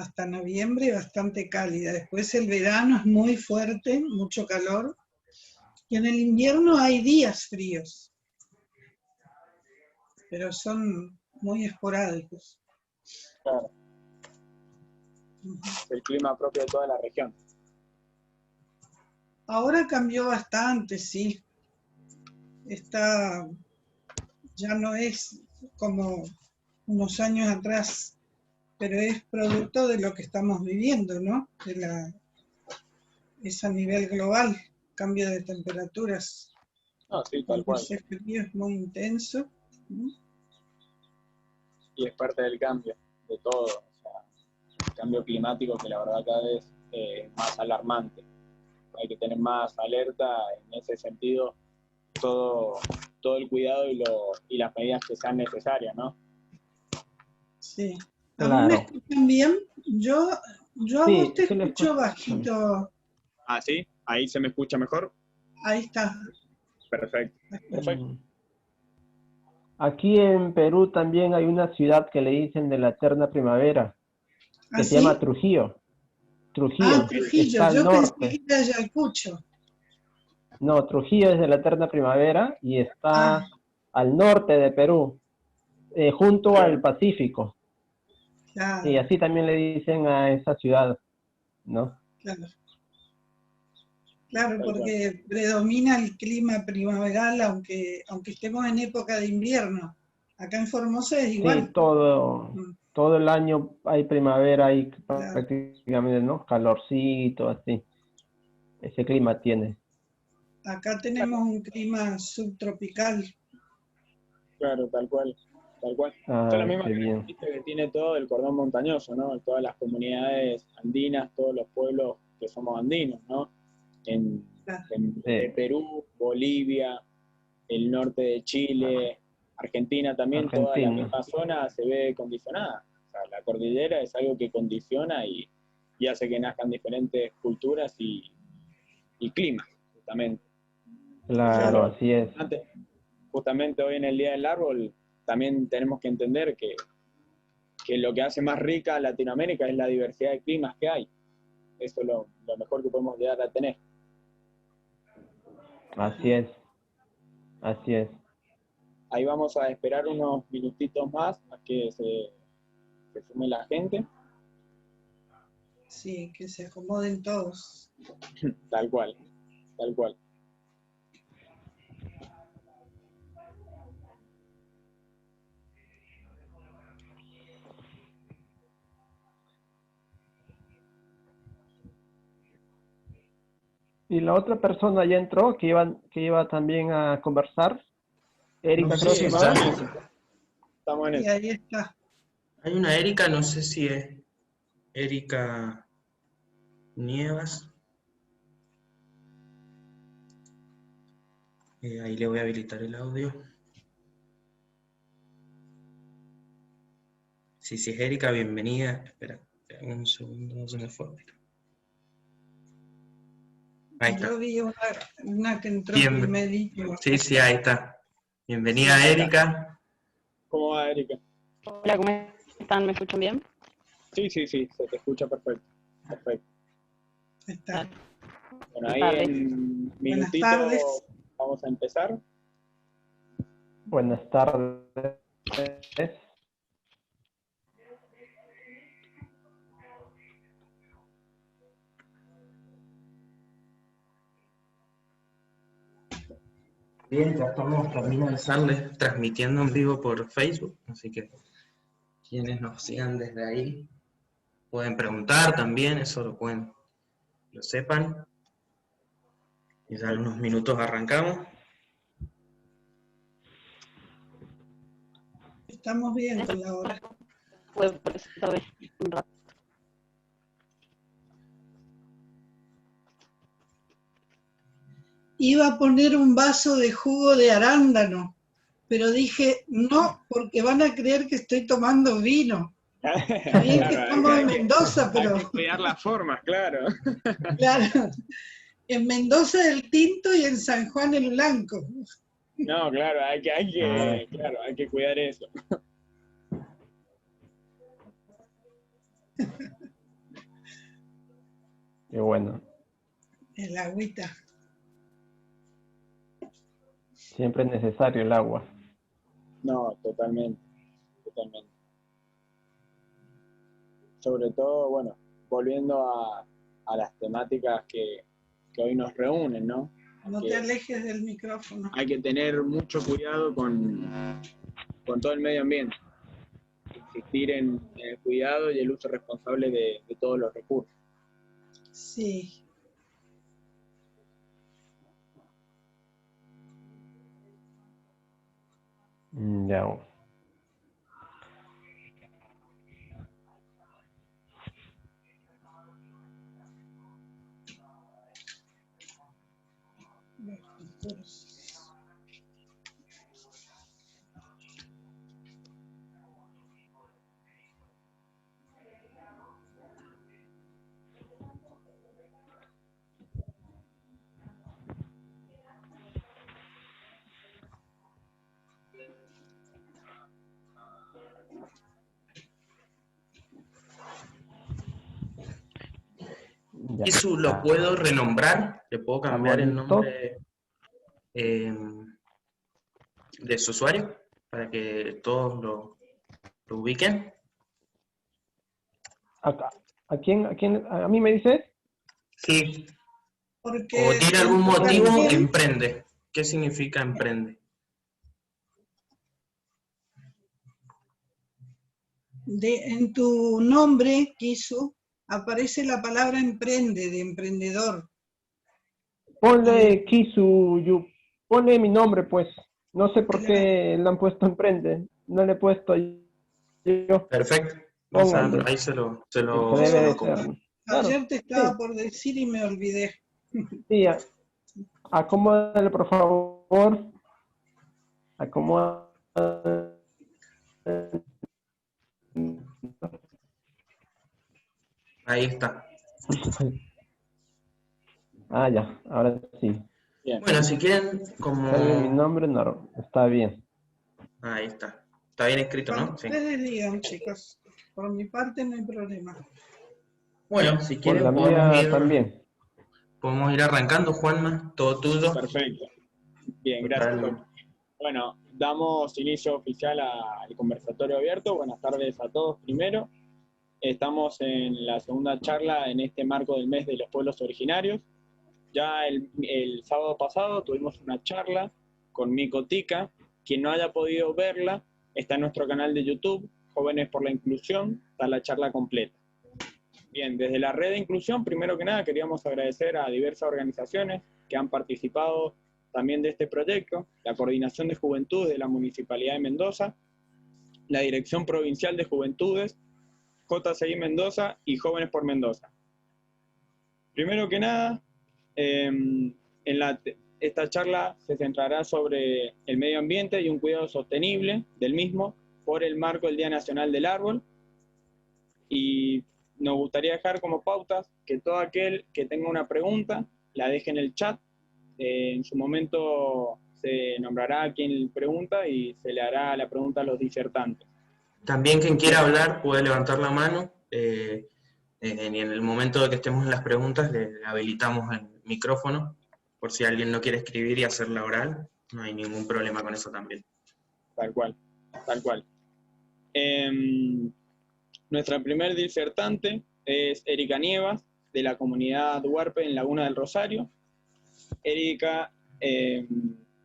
hasta noviembre bastante cálida. Después el verano es muy fuerte, mucho calor. Y en el invierno hay días fríos, pero son muy esporádicos. Claro. Es el clima propio de toda la región. Ahora cambió bastante, sí. Ya no es como unos años atrás, pero es producto de lo que estamos viviendo, ¿no? Es a nivel global, cambio de temperaturas. No, sí, tal Cuando cual. ese frío es muy intenso. Y es parte del cambio, de todo. O sea, el cambio climático que la verdad cada vez es más alarmante. Hay que tener más alerta en ese sentido, todo el cuidado y las medidas que sean necesarias, ¿no? Sí. ¿A mí me Claro. escuchan bien? Yo a Sí, vos te sí le escucho escucho. bajito. Ah, ¿sí? ¿Ahí se me escucha mejor? Ahí está. Perfecto. Perfecto. Aquí en Perú también hay una ciudad que le dicen de la eterna primavera, que se llama ¿Así? Trujillo. Ah, Trujillo, Trujillo. está al Yo pensé que norte. era Ayacucho. No, Trujillo es de la eterna primavera y Ah, está al norte de Perú, junto al Claro. Pacífico. Y claro, así también le dicen a esa ciudad, ¿no? claro. Claro, Tal cual. porque predomina el clima primaveral, aunque estemos en época de invierno. Acá en Formosa es Sí, igual. Mm, todo el año hay primavera, hay claro. prácticamente, ¿no? Calorcito, así. Ese clima tiene. Acá tenemos un clima subtropical. Claro, tal cual. Tal cual. Son las Ah, mismas qué bien. características que tiene todo el cordón montañoso, ¿no? Todas las comunidades andinas, todos los pueblos que somos andinos, ¿no? En, Claro, de Sí, Perú, Bolivia, el norte de Chile, Argentina también, toda la Argentina. misma zona se ve condicionada. O sea, la cordillera es algo que condiciona y hace que nazcan diferentes culturas y climas, justamente. Eso es Claro, lo así es. importante. Justamente hoy en el Día del Árbol también tenemos que entender que lo que hace más rica a Latinoamérica es la diversidad de climas que hay. Eso es lo mejor que podemos llegar a tener. Así es. Así es. Ahí vamos a esperar unos minutitos más a que se sume la gente, sí, que se acomoden todos. tal cual, tal cual. Y la otra persona ya entró, que iba también a conversar. No Erika sé creo si que Estamos está. va. en eso, estamos en Y eso. ahí está. Hay una Erika, no sé si es Erika Nievas. Ahí le voy a habilitar el audio. Sí, si es Erika, bienvenida. Espera un segundo, no se me fue. Ahí Yo está. vi una que entró Bien. primerito. Sí, ahí está. Bienvenida, Sí, Ahí está. Erika. ¿Cómo va, Erika? Hola, ¿cómo están? ¿Me escuchan bien? Sí, se te escucha perfecto. Perfecto. está. Bueno, Buenas ahí tardes. en Buenas minutito tardes. vamos a empezar. Buenas tardes. Bien, ya estamos terminando de estarles transmitiendo en vivo por Facebook, así que quienes nos sigan desde ahí pueden preguntar también, eso lo sepan. Y ya en unos minutos arrancamos. Estamos bien con la hora. Fue por eso tardé un rato. Iba a poner un vaso de jugo de arándano, pero dije, no, porque van a creer que estoy tomando vino. Está bien que Claro, estamos en Mendoza, hay pero que cuidar las formas, claro. claro, en Mendoza el tinto y en San Juan el blanco. No, claro, Ah, claro, hay que cuidar eso. Qué bueno. El agüita. Siempre es necesario el agua. No, totalmente, totalmente. Sobre todo, bueno, volviendo a las temáticas que hoy nos reúnen, ¿no? No te alejes del micrófono. Hay que tener mucho cuidado con todo el medio ambiente. Insistir en el cuidado y el uso responsable de todos los recursos. Sí. Ya. Ya. Kisu, ¿lo puedo renombrar? ¿Le puedo cambiar el ¿Listo? nombre de su usuario? Para que todos lo ubiquen. ¿A quién? ¿A mí me dices? Sí. Porque ¿O tiene algún motivo? perfil, Emprende. ¿Qué significa emprende? en tu nombre, Kisu, aparece la palabra emprende, de emprendedor. Ponle Kisu, ponle mi nombre, pues. No sé por Claro. qué le han puesto emprende. No le he puesto yo. Perfecto. Pónganle. Ahí se lo Se debe de comento. ser. Claro, Ayer te estaba sí. por decir y me olvidé. Sí, acomódale, por favor. Acomódale. Ahí está. Ah, ya, ahora sí. Bien. Bueno, si quieren, como... Sale mi nombre, no, está bien. Ahí está. Está bien escrito, Cuando ¿no? Sí. ustedes digan, chicos, por mi parte no hay problema. Bueno, si Por quieren la mía también. podemos ir arrancando, Juanma. Todo tuyo. Perfecto. Bien, gracias, Jorge. Bueno, damos inicio oficial al conversatorio abierto. Buenas tardes a todos primero. Estamos en la segunda charla en este marco del mes de los pueblos originarios. Ya el sábado pasado tuvimos una charla con Mico Tica. Quien no haya podido verla, está en nuestro canal de YouTube, Jóvenes por la Inclusión, está la charla completa. Bien, desde la red de inclusión, primero que nada, queríamos agradecer a diversas organizaciones que han participado también de este proyecto, la Coordinación de Juventudes de la Municipalidad de Mendoza, la Dirección Provincial de Juventudes, JCI Mendoza y Jóvenes por Mendoza. Primero que nada, esta charla se centrará sobre el medio ambiente y un cuidado sostenible del mismo por el marco del Día Nacional del Árbol. Y nos gustaría dejar como pautas que todo aquel que tenga una pregunta la deje en el chat. En su momento se nombrará a quien pregunta y se le hará la pregunta a los disertantes. También quien quiera hablar puede levantar la mano y en el momento de que estemos en las preguntas le habilitamos el micrófono por si alguien no quiere escribir y hacerla oral. No hay ningún problema con eso también. Tal cual, tal cual. Nuestra primer disertante es Erika Nievas, de la comunidad Huarpe en Laguna del Rosario. Erika,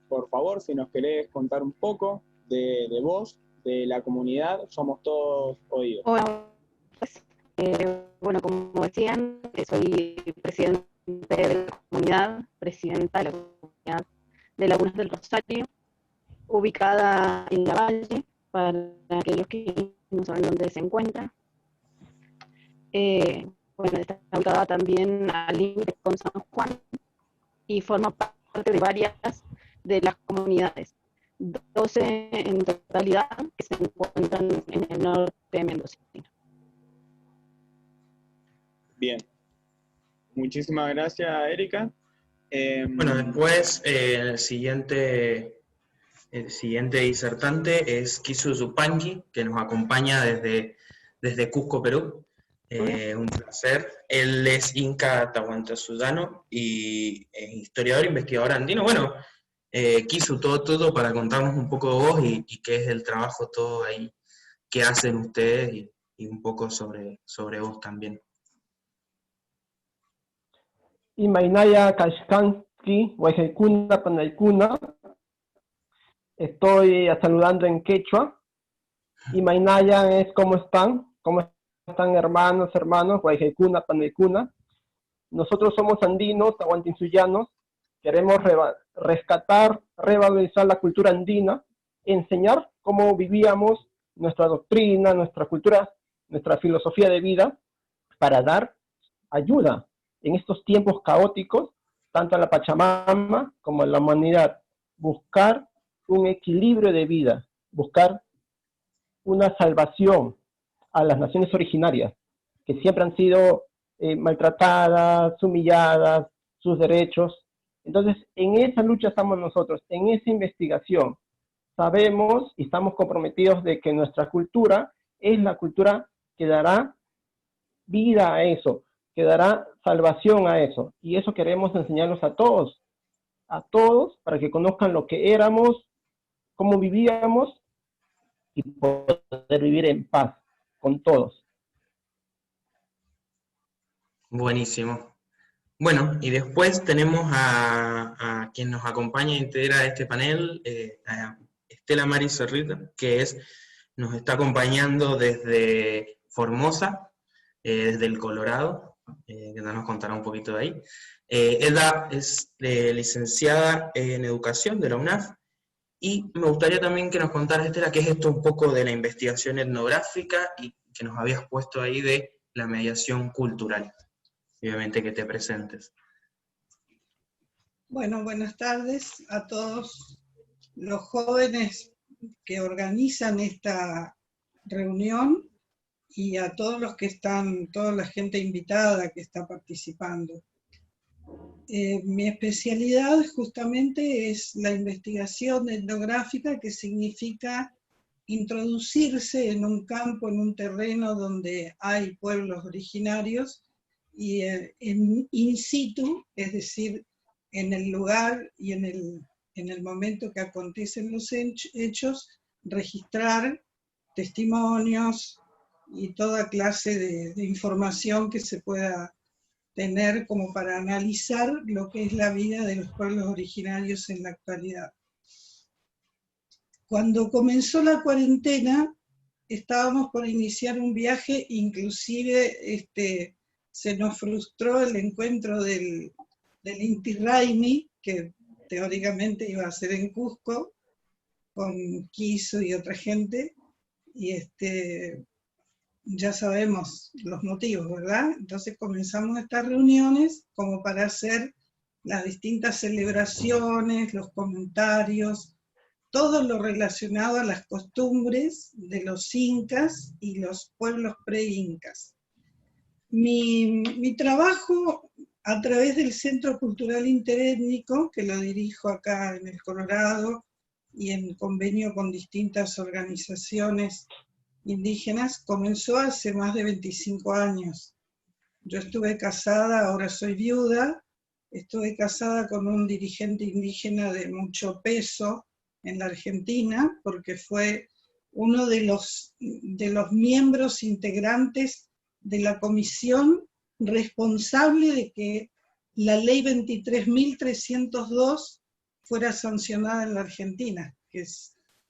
por favor, si nos querés contar un poco de vos, de la comunidad, somos todos oídos. Hola, bueno, como decían, soy presidente de la comunidad, presidenta de la comunidad de Lagunas del Rosario, ubicada en Lavalle, para aquellos que no saben dónde se encuentra. Bueno, está ubicada también al límite con San Juan y forma parte de varias de las comunidades, 12 en totalidad, que se encuentran en el norte de Mendoza. Bien. Muchísimas gracias, Erika. Bueno, después el siguiente disertante es Kisu Zupanqui, que nos acompaña desde Cusco, Perú. Un placer. Él es Inca Tahuantinsuyo y es historiador, investigador andino. Bueno, quiso todo para contarnos un poco de vos y qué es el trabajo todo ahí que hacen ustedes y un poco sobre vos también. Imaynaya Kashkanki, Huayjaykuna, Panaykuna. Estoy saludando en quechua. Imaynaya es ¿cómo están? ¿Cómo están hermanos, Huayjaykuna, Panaykuna? Nosotros somos andinos, tahuantinsuyanos. Queremos rescatar, revalorizar la cultura andina, enseñar cómo vivíamos nuestra doctrina, nuestra cultura, nuestra filosofía de vida, para dar ayuda en estos tiempos caóticos, tanto a la Pachamama como a la humanidad. Buscar un equilibrio de vida, buscar una salvación a las naciones originarias, que siempre han sido maltratadas, humilladas, sus derechos. Entonces, en esa lucha estamos nosotros, en esa investigación. Sabemos y estamos comprometidos de que nuestra cultura es la cultura que dará vida a eso, que dará salvación a eso. Y eso queremos enseñarlos a todos, para que conozcan lo que éramos, cómo vivíamos y poder vivir en paz con todos. Buenísimo. Bueno, y después tenemos a quien nos acompaña e integra este panel, a Estela Mari Cerrita, que nos está acompañando desde Formosa, desde el Colorado, que nos contará un poquito de ahí. Ella es licenciada en Educación de la UNAF, y me gustaría también que nos contaras, Estela, qué es esto un poco de la investigación etnográfica y que nos habías puesto ahí de la mediación cultural. Obviamente que te presentes. Bueno, buenas tardes a todos los jóvenes que organizan esta reunión y a todos los que están, toda la gente invitada que está participando. Mi especialidad justamente es la investigación etnográfica, que significa introducirse en un campo, en un terreno donde hay pueblos originarios y in situ, es decir, en el lugar y en el momento que acontecen los hechos, registrar testimonios y toda clase de información que se pueda tener como para analizar lo que es la vida de los pueblos originarios en la actualidad. Cuando comenzó la cuarentena, estábamos por iniciar un viaje, inclusive se nos frustró el encuentro del Inti Raymi, que teóricamente iba a ser en Cusco, con Quiso y otra gente, y ya sabemos los motivos, ¿verdad? Entonces comenzamos estas reuniones como para hacer las distintas celebraciones, los comentarios, todo lo relacionado a las costumbres de los incas y los pueblos pre-incas. Mi trabajo a través del Centro Cultural Interétnico, que lo dirijo acá en el Colorado y en convenio con distintas organizaciones indígenas, comenzó hace más de 25 años. Yo estuve casada, ahora soy viuda, estuve casada con un dirigente indígena de mucho peso en la Argentina, porque fue uno de los miembros integrantes de la comisión responsable de que la ley 23.302 fuera sancionada en la Argentina, que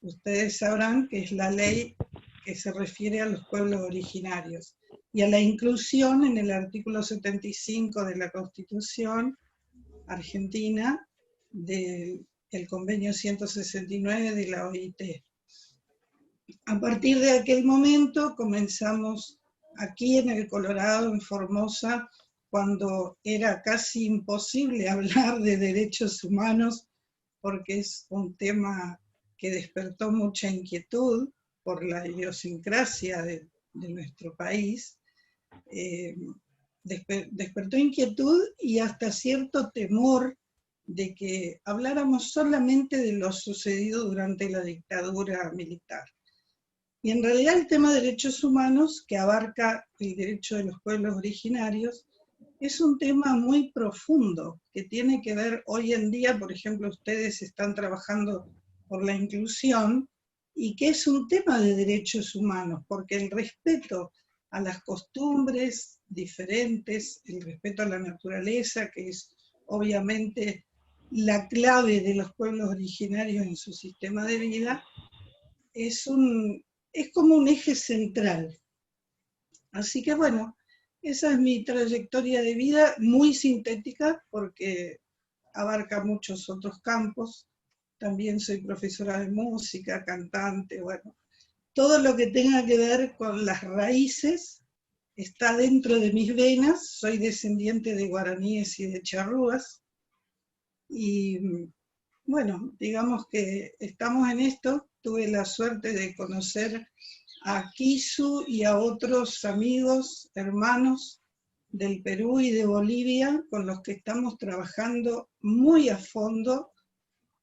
ustedes sabrán que es la ley que se refiere a los pueblos originarios, y a la inclusión en el artículo 75 de la Constitución Argentina del convenio 169 de la OIT. A partir de aquel momento comenzamos aquí en el Colorado, en Formosa, cuando era casi imposible hablar de derechos humanos, porque es un tema que despertó mucha inquietud por la idiosincrasia de nuestro país, despertó inquietud y hasta cierto temor de que habláramos solamente de lo sucedido durante la dictadura militar. Y en realidad el tema de derechos humanos, que abarca el derecho de los pueblos originarios, es un tema muy profundo, que tiene que ver hoy en día, por ejemplo, ustedes están trabajando por la inclusión, y que es un tema de derechos humanos, porque el respeto a las costumbres diferentes, el respeto a la naturaleza, que es obviamente la clave de los pueblos originarios en su sistema de vida, es como un eje central. Así que bueno, esa es mi trayectoria de vida, muy sintética, porque abarca muchos otros campos. También soy profesora de música, cantante, bueno. Todo lo que tenga que ver con las raíces está dentro de mis venas. Soy descendiente de guaraníes y de charrúas. Y bueno, digamos que estamos en esto. Tuve la suerte de conocer a Kisu y a otros amigos, hermanos del Perú y de Bolivia, con los que estamos trabajando muy a fondo,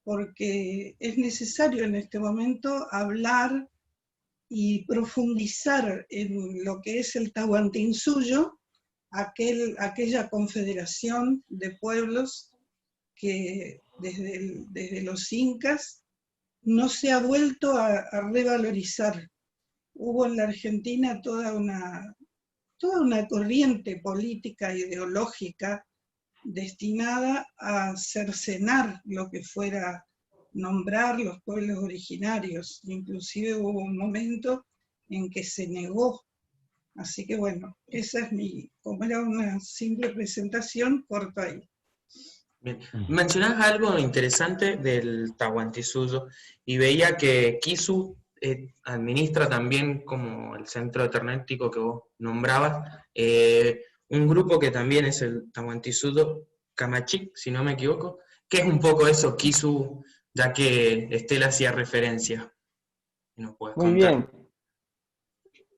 porque es necesario en este momento hablar y profundizar en lo que es el Tahuantinsuyo, aquella confederación de pueblos que desde los incas no se ha vuelto a revalorizar. Hubo en la Argentina toda una corriente política, ideológica, destinada a cercenar lo que fuera nombrar los pueblos originarios. Inclusive hubo un momento en que se negó. Así que bueno, esa es como era una simple presentación, corto ahí. Bien. Mencionás algo interesante del Tahuantinsuyo y veía que Kisu administra también, como el centro eternético que vos nombrabas, un grupo que también es el Tahuantinsuyo Kamachic, si no me equivoco, que es un poco eso, Kisu, ya que Estela hacía referencia. ¿Nos puedes Muy contar? bien.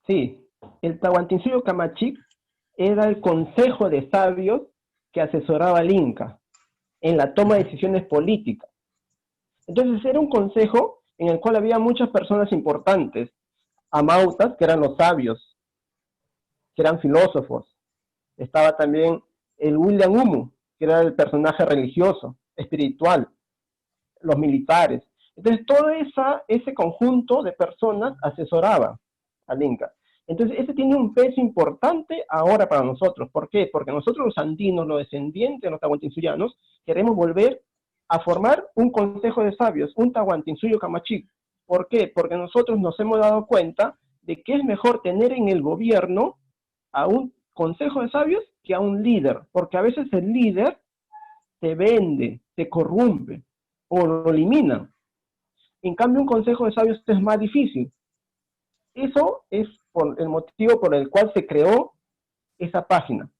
Sí, el Tahuantinsuyo Kamachic era el consejo de sabios que asesoraba al Inca en la toma de decisiones políticas. Entonces era un consejo en el cual había muchas personas importantes, amautas, que eran los sabios, que eran filósofos. Estaba también el William Umu, que era el personaje religioso, espiritual, los militares. Entonces todo ese conjunto de personas asesoraba al Inca. Entonces ese tiene un peso importante ahora para nosotros. ¿Por qué? Porque nosotros los andinos, los descendientes de los tahuantinsuyanos, queremos volver a formar un consejo de sabios, un Tahuantinsuyo Kamachic. ¿Por qué? Porque nosotros nos hemos dado cuenta de que es mejor tener en el gobierno a un consejo de sabios que a un líder, porque a veces el líder te vende, te corrompe o lo elimina. En cambio, un consejo de sabios es más difícil. Eso es el motivo por el cual se creó esa página.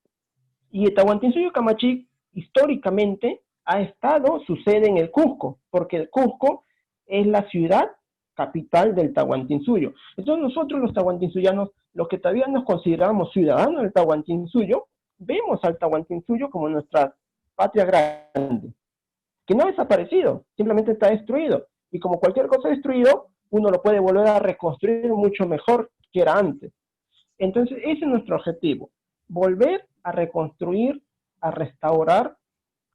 Y el Tahuantinsuyo Kamachic, históricamente, ha estado su sede en el Cusco, porque el Cusco es la ciudad capital del Tahuantinsuyo. Entonces nosotros los tahuantinsuyanos, los que todavía nos consideramos ciudadanos del Tahuantinsuyo, vemos al Tahuantinsuyo como nuestra patria grande, que no ha desaparecido, simplemente está destruido. Y como cualquier cosa destruido, uno lo puede volver a reconstruir mucho mejor que era antes. Entonces ese es nuestro objetivo, volver a reconstruir, a restaurar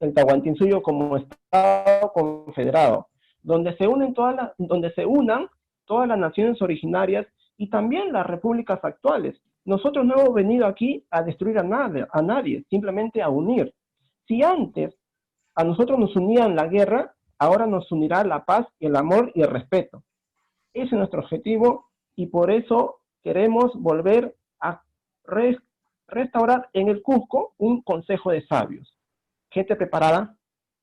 el Tahuantinsuyo como Estado confederado, donde se unan todas las naciones originarias y también las repúblicas actuales. Nosotros no hemos venido aquí a destruir a nadie, simplemente a unir. Si antes a nosotros nos unían la guerra, ahora nos unirá la paz, el amor y el respeto. Ese es nuestro objetivo y por eso queremos volver a restaurar en el Cusco un consejo de sabios. Gente preparada,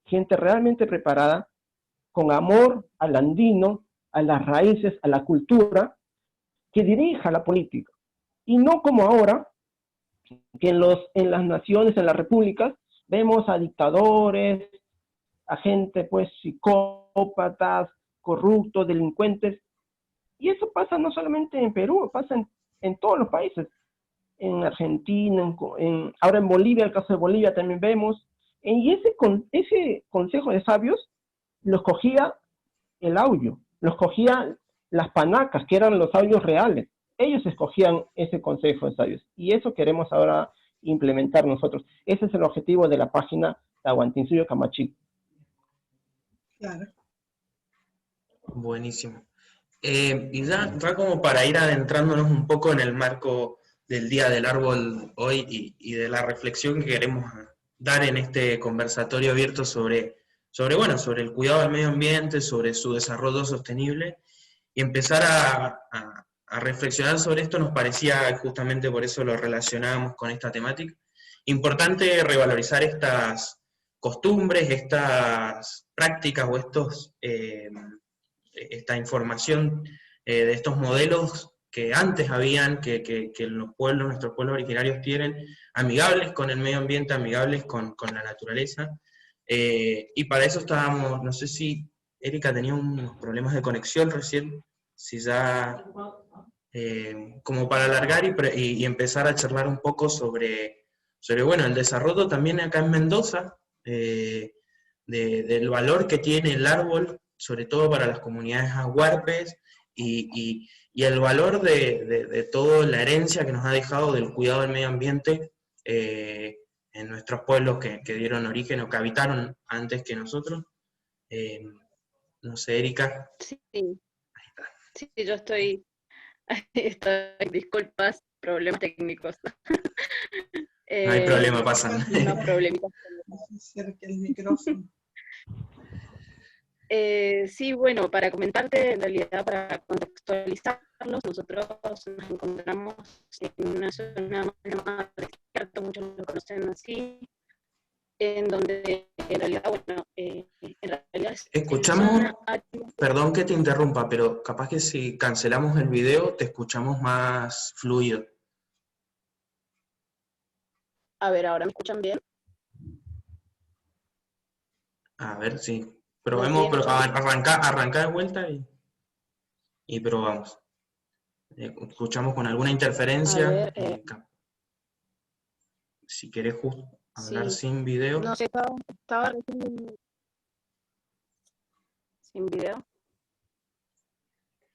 gente realmente preparada, con amor al andino, a las raíces, a la cultura, que dirija la política. Y no como ahora, que en las naciones, en las repúblicas, vemos a dictadores, a gente pues psicópatas, corruptos, delincuentes. Y eso pasa no solamente en Perú, pasa en todos los países. En Argentina, ahora en Bolivia, el caso de Bolivia también vemos. Y ese consejo de sabios lo escogía el Auyo, lo escogía las panacas, que eran los sabios reales. Ellos escogían ese consejo de sabios, y eso queremos ahora implementar nosotros. Ese es el objetivo de la página Tahuantinsuyo Camachico. Claro. Buenísimo. Y ya como para ir adentrándonos un poco en el marco del Día del Árbol hoy y de la reflexión que queremos dar en este conversatorio abierto sobre el cuidado del medio ambiente, sobre su desarrollo sostenible, y empezar a reflexionar sobre esto, nos parecía, justamente por eso lo relacionábamos con esta temática, importante revalorizar estas costumbres, estas prácticas o esta información de estos modelos que antes habían, que nuestros pueblos originarios tienen, amigables con el medio ambiente, amigables con la naturaleza. Y para eso estábamos, no sé si Erika tenía unos problemas de conexión recién, si ya, como para alargar y empezar a charlar un poco sobre el desarrollo también acá en Mendoza, del valor que tiene el árbol, sobre todo para las comunidades ahuarpes, y el valor de toda la herencia que nos ha dejado del cuidado del medio ambiente en nuestros pueblos que dieron origen o que habitaron antes que nosotros. No sé, Erika. Sí, sí, yo estoy, disculpas, problemas técnicos. No hay problema, pasan. Unos problemitas. Acerca el micrófono. Sí, bueno, para comentarte, en realidad, para contextualizarnos, nosotros nos encontramos en una zona llamada Desierto, muchos lo conocen así, en donde en realidad, bueno, en realidad Escuchamos, perdón que te interrumpa, pero capaz que si cancelamos el video te escuchamos más fluido. A ver, ¿ahora me escuchan bien? A ver, sí. Probemos, pero arranca de vuelta y probamos. Escuchamos con alguna interferencia. A ver, si querés hablar sí. sin video. No sé, estaba recién sin video.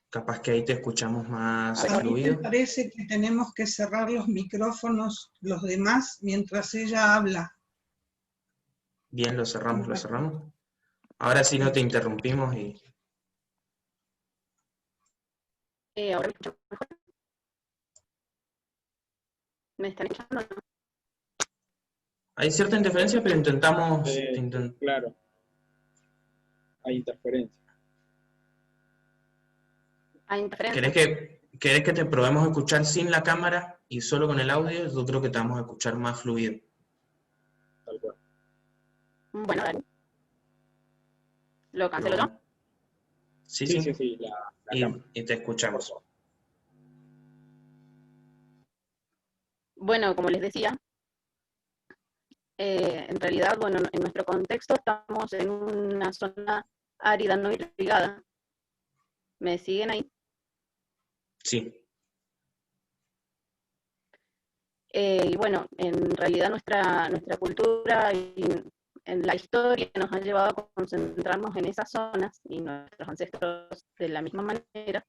Capaz que ahí te escuchamos más A mí fluido. me parece que tenemos que cerrar los micrófonos, los demás, mientras ella habla. Bien, lo cerramos. Ahora sí no te interrumpimos y... ¿Ahora me escuchan mejor? ¿Me están escuchando? Hay cierta interferencia, pero intentamos... Claro. Hay interferencia. ¿Hay interferencia? ¿Querés que te probemos a escuchar sin la cámara y solo con el audio? Yo creo que te vamos a escuchar más fluido. Tal cual. Bueno, dale. ¿Lo cancelo yo? Sí. La cámara. Y te escuchamos. Bueno, como les decía, en realidad, bueno, en nuestro contexto estamos en una zona árida no irrigada. ¿Me siguen ahí? Sí. Y bueno, en realidad nuestra cultura y en la historia nos ha llevado a concentrarnos en esas zonas, y nuestros ancestros de la misma manera,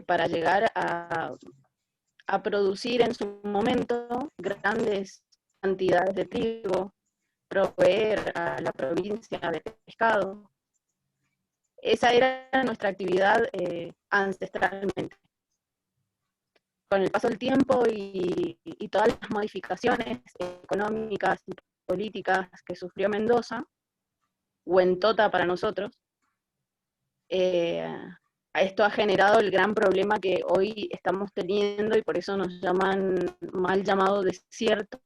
para llegar a producir en su momento grandes cantidades de trigo, proveer a la provincia de pescado. Esa era nuestra actividad ancestralmente. Con el paso del tiempo y todas las modificaciones económicas y políticas que sufrió Mendoza, Huentota para nosotros, esto ha generado el gran problema que hoy estamos teniendo, y por eso nos llaman mal llamado desierto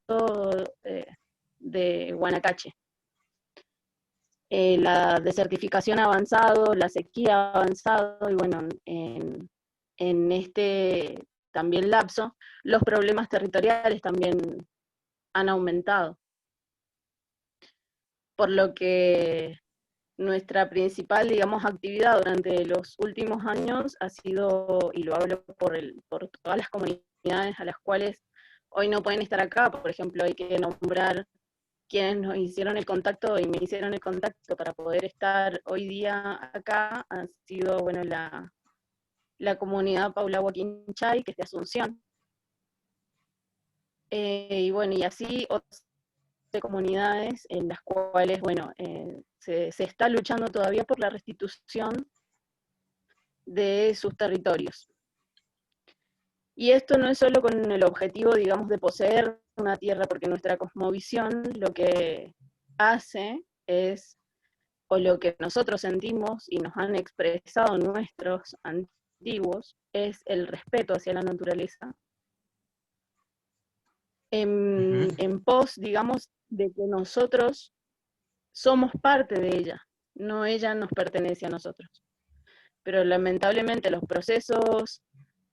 de Guanacache. La desertificación ha avanzado, la sequía ha avanzado, y bueno, en este también lapso, los problemas territoriales también han aumentado. Por lo que nuestra principal, digamos, actividad durante los últimos años ha sido, y lo hablo por todas las comunidades a las cuales hoy no pueden estar acá, por ejemplo, hay que nombrar quienes nos hicieron el contacto y me hicieron el contacto para poder estar hoy día acá han sido, bueno, la comunidad Paula Huaquinchay, que es de Asunción. Y bueno, y así otras comunidades en las cuales, bueno, se está luchando todavía por la restitución de sus territorios. Y esto no es solo con el objetivo, digamos, de poseer una tierra, porque nuestra cosmovisión lo que hace es, o lo que nosotros sentimos y nos han expresado nuestros antiguos, es el respeto hacia la naturaleza. En pos, digamos, de que nosotros somos parte de ella, no ella nos pertenece a nosotros. Pero lamentablemente los procesos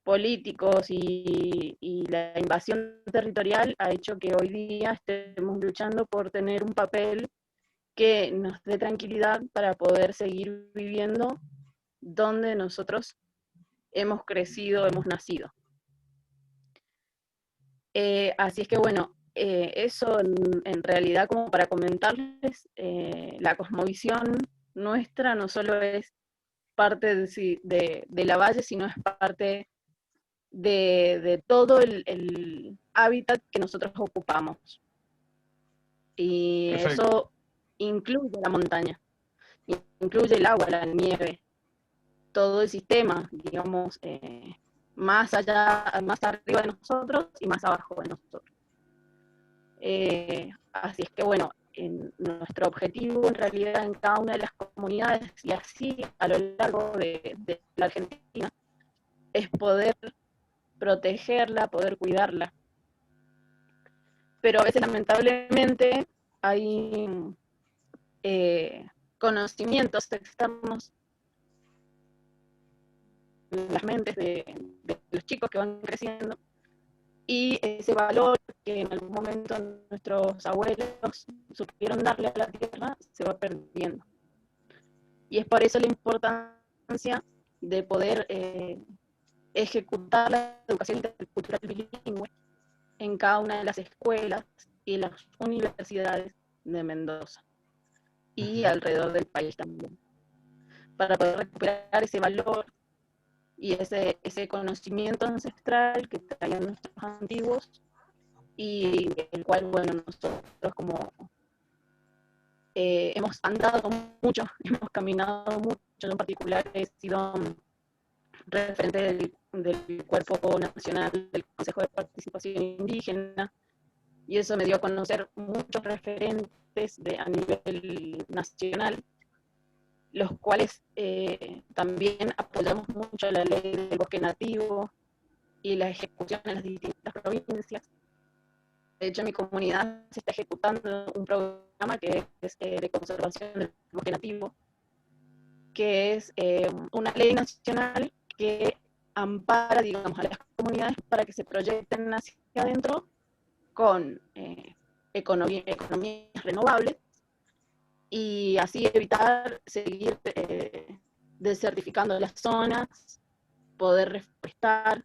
políticos y la invasión territorial ha hecho que hoy día estemos luchando por tener un papel que nos dé tranquilidad para poder seguir viviendo donde nosotros hemos crecido, hemos nacido. Así es que bueno, eso en realidad como para comentarles, la cosmovisión nuestra no solo es parte de la valle, sino es parte de todo el hábitat que nosotros ocupamos. Y Perfecto. eso incluye la montaña, incluye el agua, la nieve, todo el sistema, digamos, más allá, más arriba de nosotros y más abajo de nosotros. Así es que bueno, nuestro objetivo en realidad en cada una de las comunidades y así a lo largo de la Argentina es poder protegerla, poder cuidarla. Pero a veces lamentablemente hay conocimientos externos en las mentes de los chicos que van creciendo, y ese valor que en algún momento nuestros abuelos supieron darle a la tierra se va perdiendo. Y es por eso la importancia de poder ejecutar la educación intercultural bilingüe en cada una de las escuelas y las universidades de Mendoza y alrededor del país también, para poder recuperar ese valor y ese conocimiento ancestral que traían nuestros antiguos, y el cual, bueno, nosotros como hemos andado mucho, hemos caminado mucho. Yo en particular he sido referente del Cuerpo Nacional del Consejo de Participación Indígena, y eso me dio a conocer muchos referentes a nivel nacional, los cuales también apoyamos mucho la ley del bosque nativo y la ejecución en las distintas provincias. De hecho, en mi comunidad se está ejecutando un programa que es de conservación del bosque nativo, que es una ley nacional que ampara, digamos, a las comunidades para que se proyecten hacia adentro con economías renovables, y así evitar seguir desertificando las zonas, poder reforestar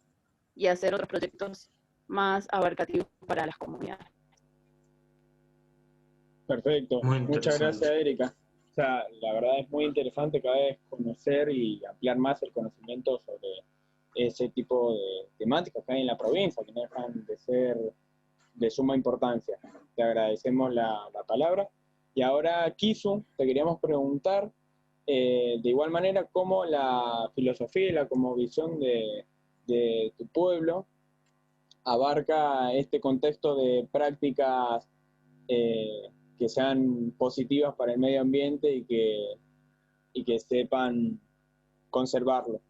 y hacer otros proyectos más abarcativos para las comunidades. Perfecto. Muy Muchas interesante. gracias, Erika. O sea, la verdad es muy interesante cada vez conocer y ampliar más el conocimiento sobre ese tipo de temáticas que hay en la provincia, que no dejan de ser de suma importancia. Te agradecemos la palabra. Y ahora, Kisu, te queríamos preguntar, de igual manera, cómo la filosofía y la cosmovisión de tu pueblo abarca este contexto de prácticas que sean positivas para el medio ambiente y que sepan conservarlo.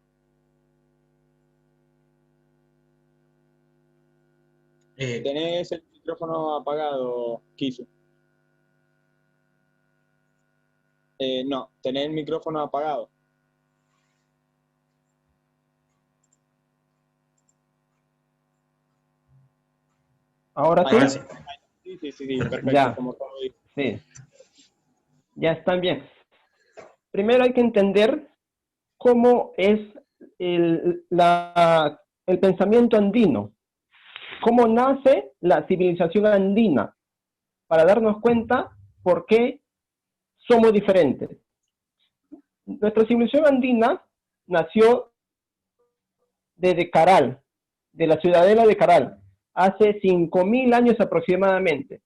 Tenés el micrófono apagado, Kisu. No, tenés el micrófono apagado. ¿Ahora sí? Ahora sí. Sí, perfecto. Ya. Como todo dice. Sí. Ya están bien. Primero hay que entender cómo es el pensamiento andino, cómo nace la civilización andina. para darnos cuenta por qué somos diferentes. Nuestra civilización andina nació desde Caral, de la ciudadela de Caral, hace 5.000 años aproximadamente.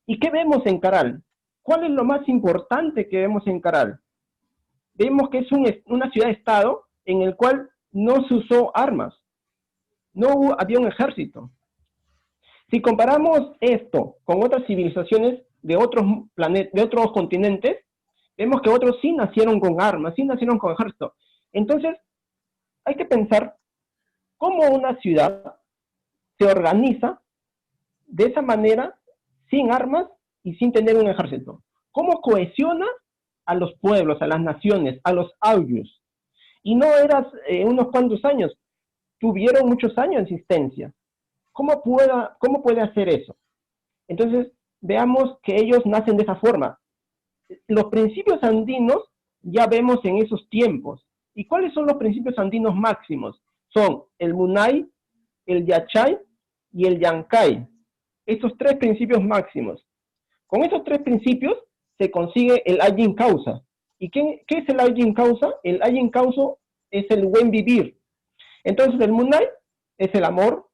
¿Y qué vemos en Caral? ¿Cuál es lo más importante que vemos en Caral? Vemos que es una ciudad-estado en el cual no se usó armas, había un ejército. Si comparamos esto con otras civilizaciones de otros planetas, de otros continentes, vemos que otros sí nacieron con armas, sí nacieron con ejército. Entonces, hay que pensar cómo una ciudad se organiza de esa manera, sin armas y sin tener un ejército. ¿Cómo cohesiona a los pueblos, a las naciones, a los augios? Y no eras unos cuantos años, tuvieron muchos años de existencia. ¿Cómo puede hacer eso? Entonces, veamos que ellos nacen de esa forma. Los principios andinos ya vemos en esos tiempos. ¿Y cuáles son los principios andinos máximos? Son el Munay, el Yachay y el Yancay. Estos tres principios máximos. Con estos tres principios se consigue el Ayin Causa. ¿Y qué es el Ayin Causa? El Ayin Causa es el buen vivir. Entonces el Munay es el amor,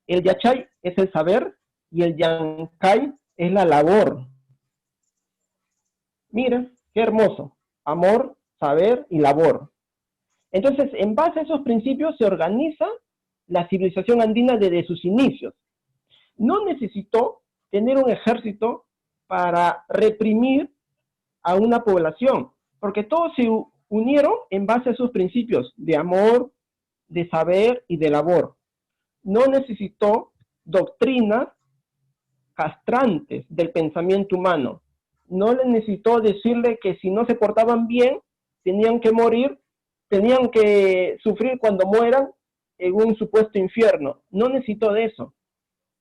el Yachay es el saber y el Yancay es la labor. Mira, qué hermoso. Amor, saber y labor. Entonces, en base a esos principios se organiza la civilización andina desde sus inicios. No necesitó tener un ejército para reprimir a una población, porque todos se unieron en base a sus principios de amor, de saber y de labor. No necesitó doctrinas castrantes del pensamiento humano. No le necesitó decirle que si no se portaban bien, tenían que morir, tenían que sufrir cuando mueran en un supuesto infierno. No necesitó de eso.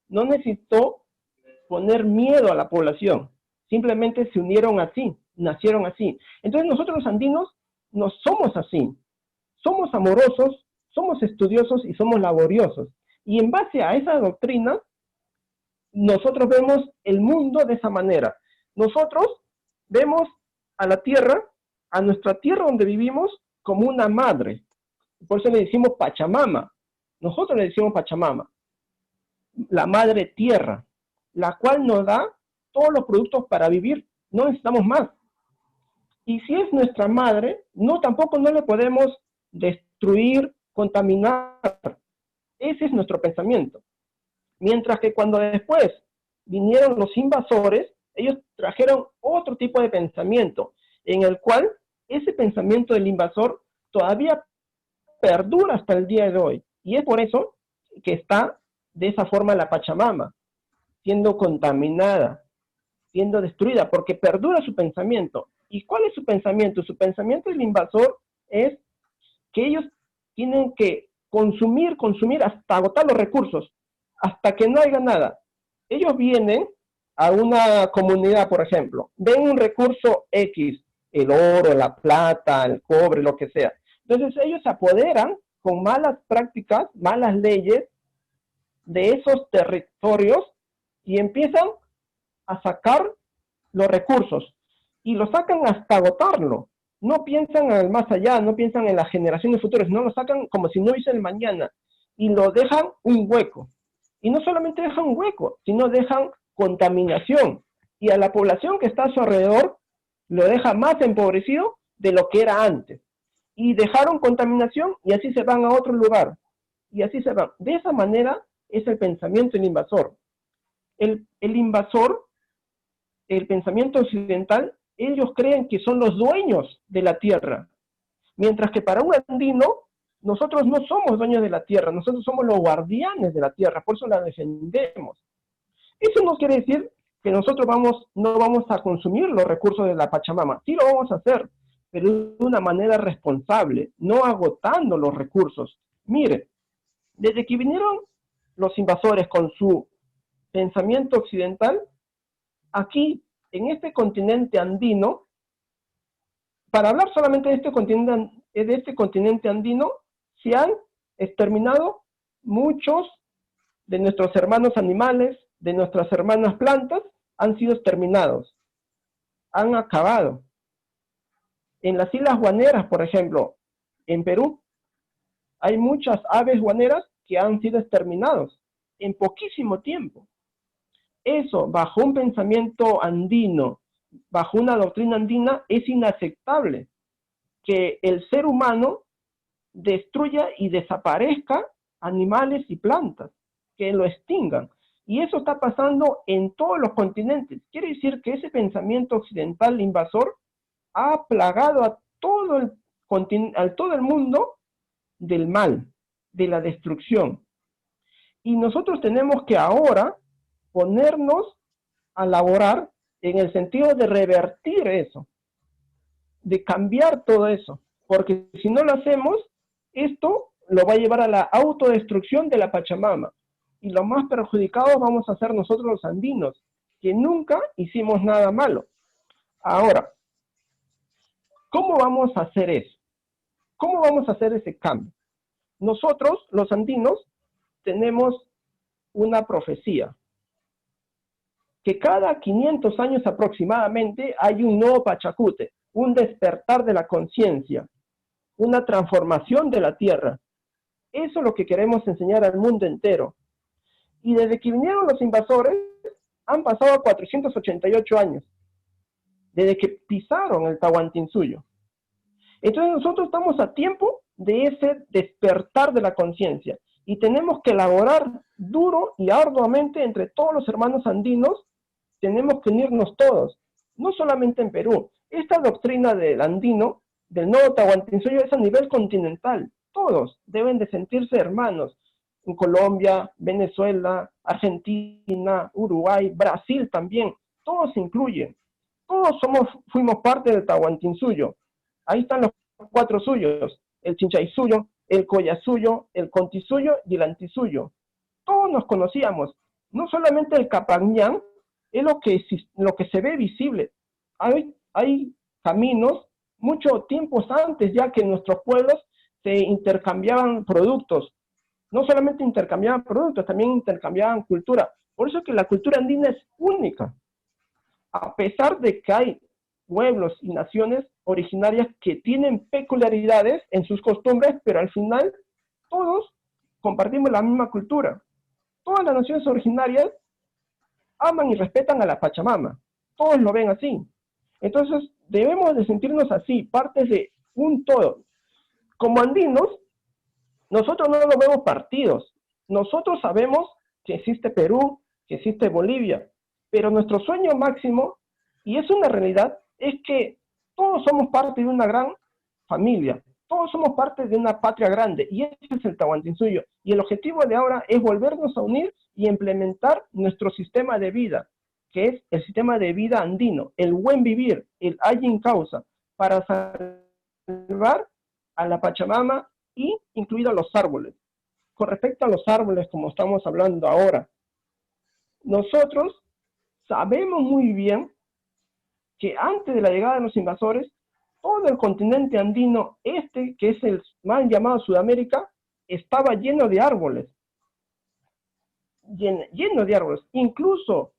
No necesitó poner miedo a la población. Simplemente se unieron así, nacieron así. Entonces nosotros los andinos no somos así. Somos amorosos, somos estudiosos y somos laboriosos. Y en base a esa doctrina, nosotros vemos el mundo de esa manera. Nosotros vemos a la tierra, a nuestra tierra donde vivimos, como una madre. Por eso le decimos Pachamama. Nosotros le decimos Pachamama. La madre tierra, la cual nos da todos los productos para vivir. No necesitamos más. Y si es nuestra madre, tampoco no le podemos destruir, contaminar. Ese es nuestro pensamiento. Mientras que cuando después vinieron los invasores, ellos trajeron otro tipo de pensamiento, en el cual ese pensamiento del invasor todavía perdura hasta el día de hoy. Y es por eso que está de esa forma la Pachamama, siendo contaminada, siendo destruida, porque perdura su pensamiento. ¿Y cuál es su pensamiento? Su pensamiento del invasor es que ellos tienen que consumir hasta agotar los recursos, hasta que no haya nada. Ellos vienen a una comunidad, por ejemplo, ven un recurso X, el oro, la plata, el cobre, lo que sea. Entonces ellos se apoderan con malas prácticas, malas leyes de esos territorios y empiezan a sacar los recursos y lo sacan hasta agotarlo. No piensan en el más allá, no piensan en las generaciones futuras, no lo sacan como si no hubiese el mañana y lo dejan un hueco. Y no solamente dejan un hueco, sino dejan contaminación. Y a la población que está a su alrededor lo deja más empobrecido de lo que era antes. Y dejaron contaminación y así se van a otro lugar. Y así se van. De esa manera es el pensamiento del invasor. El invasor, el pensamiento occidental, ellos creen que son los dueños de la tierra. Mientras que para un andino, nosotros no somos dueños de la tierra, nosotros somos los guardianes de la tierra, por eso la defendemos. Eso no quiere decir que nosotros no vamos a consumir los recursos de la Pachamama. Sí lo vamos a hacer, pero de una manera responsable, no agotando los recursos. Mire, desde que vinieron los invasores con su pensamiento occidental, aquí, en este continente andino, para hablar solamente de este continente andino, se han exterminado muchos de nuestros hermanos animales, de nuestras hermanas plantas, han sido exterminados, han acabado. En las islas guaneras, por ejemplo, en Perú, hay muchas aves guaneras que han sido exterminados en poquísimo tiempo. Eso, bajo un pensamiento andino, bajo una doctrina andina, es inaceptable que el ser humano destruya y desaparezca animales y plantas, que lo extingan. Y eso está pasando en todos los continentes. Quiere decir que ese pensamiento occidental invasor ha plagado a todo el mundo del mal, de la destrucción. Y nosotros tenemos que ahora ponernos a laborar en el sentido de revertir eso, de cambiar todo eso, porque si no lo hacemos, esto lo va a llevar a la autodestrucción de la Pachamama, y los más perjudicados vamos a ser nosotros los andinos, que nunca hicimos nada malo. Ahora, ¿cómo vamos a hacer eso? ¿Cómo vamos a hacer ese cambio? Nosotros, los andinos, tenemos una profecía, que cada 500 años aproximadamente hay un nuevo Pachacute, un despertar de la conciencia, una transformación de la tierra. Eso es lo que queremos enseñar al mundo entero. Y desde que vinieron los invasores, han pasado 488 años, desde que pisaron el Tahuantinsuyo. Entonces nosotros estamos a tiempo de ese despertar de la conciencia, y tenemos que elaborar duro y arduamente entre todos los hermanos andinos. Tenemos que unirnos todos, no solamente en Perú. Esta doctrina del andino, del nuevo Tahuantinsuyo, es a nivel continental. Todos deben de sentirse hermanos. En Colombia, Venezuela, Argentina, Uruguay, Brasil también. Todos se incluyen. Todos fuimos parte del Tahuantinsuyo. Ahí están los 4 suyos: el Chinchaysuyo, el Collasuyo, el Contisuyo y el Antisuyo. Todos nos conocíamos. No solamente el Capañán es lo que se ve visible. Hay caminos mucho tiempos antes ya que en nuestros pueblos se intercambiaban productos. No solamente intercambiaban productos, también intercambiaban cultura. Por eso es que la cultura andina es única. A pesar de que hay pueblos y naciones originarias que tienen peculiaridades en sus costumbres, pero al final todos compartimos la misma cultura. Todas las naciones originarias aman y respetan a la Pachamama. Todos lo ven así. Entonces, debemos de sentirnos así, partes de un todo. Como andinos, nosotros no lo vemos partidos. Nosotros sabemos que existe Perú, que existe Bolivia, pero nuestro sueño máximo, y es una realidad, es que todos somos parte de una gran familia. Todos somos parte de una patria grande, y ese es el Tahuantinsuyo. Y el objetivo de ahora es volvernos a unir y implementar nuestro sistema de vida, que es el sistema de vida andino, el buen vivir, el Ayin Causa, para salvar a la Pachamama y incluido a los árboles. Con respecto a los árboles, como estamos hablando ahora, nosotros sabemos muy bien que antes de la llegada de los invasores, todo el continente andino que es el mal llamado Sudamérica, estaba lleno de árboles. Lleno de árboles. Incluso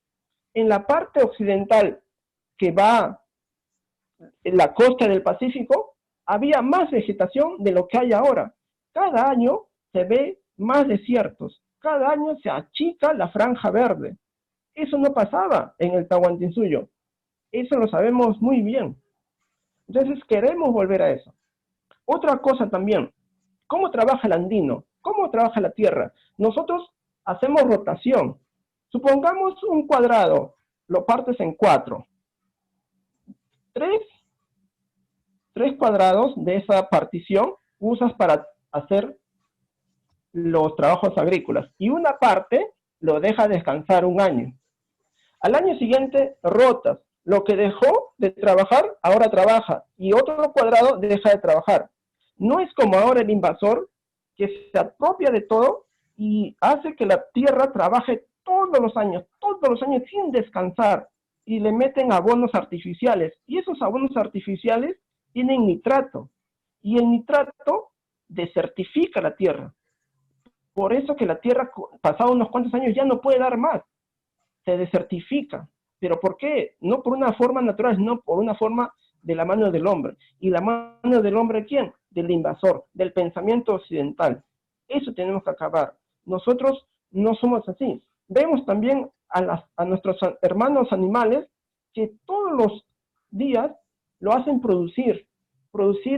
en la parte occidental que va en la costa del Pacífico, había más vegetación de lo que hay ahora. Cada año se ve más desiertos. Cada año se achica la franja verde. Eso no pasaba en el Tahuantinsuyo. Eso lo sabemos muy bien. Entonces queremos volver a eso. Otra cosa también, ¿cómo trabaja el andino? ¿Cómo trabaja la tierra? Nosotros hacemos rotación. Supongamos un cuadrado, lo partes en 4. 3 cuadrados de esa partición usas para hacer los trabajos agrícolas. Y una parte lo deja descansar un año. Al año siguiente rotas. Lo que dejó de trabajar, ahora trabaja. Y otro cuadrado deja de trabajar. No es como ahora el invasor, que se apropia de todo y hace que la tierra trabaje todos los años sin descansar. Y le meten abonos artificiales. Y esos abonos artificiales tienen nitrato. Y el nitrato desertifica la tierra. Por eso que la tierra, pasado unos cuantos años, ya no puede dar más. Se desertifica. ¿Pero por qué? No por una forma natural, sino por una forma de la mano del hombre. ¿Y la mano del hombre quién? Del invasor, del pensamiento occidental. Eso tenemos que acabar. Nosotros no somos así. Vemos también a nuestros hermanos animales que todos los días lo hacen producir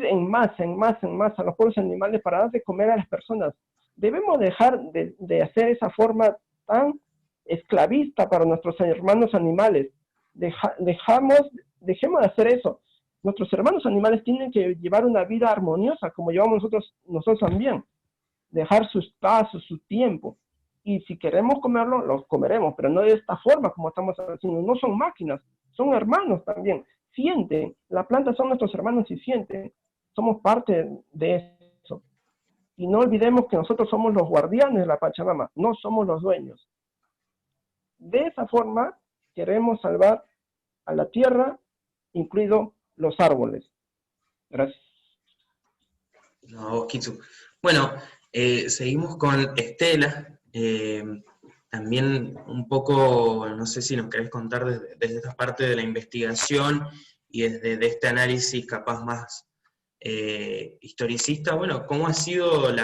en masa, a los pobres animales para dar de comer a las personas. Debemos dejar de hacer esa forma tan esclavista para nuestros hermanos animales. Dejemos de hacer eso. Nuestros hermanos animales tienen que llevar una vida armoniosa, como llevamos nosotros también. Dejar su espacio, su tiempo. Y si queremos comerlo, los comeremos, pero no de esta forma como estamos haciendo. No son máquinas, son hermanos también. Sienten, las plantas son nuestros hermanos y sienten. Somos parte de eso. Y no olvidemos que nosotros somos los guardianes de la Pachamama, no somos los dueños. De esa forma queremos salvar a la tierra, incluido los árboles. Gracias. No, Kitsu. Bueno, seguimos con Estela. También un poco, no sé si nos querés contar desde esta parte de la investigación y desde este análisis capaz más historicista, bueno, ¿cómo ha sido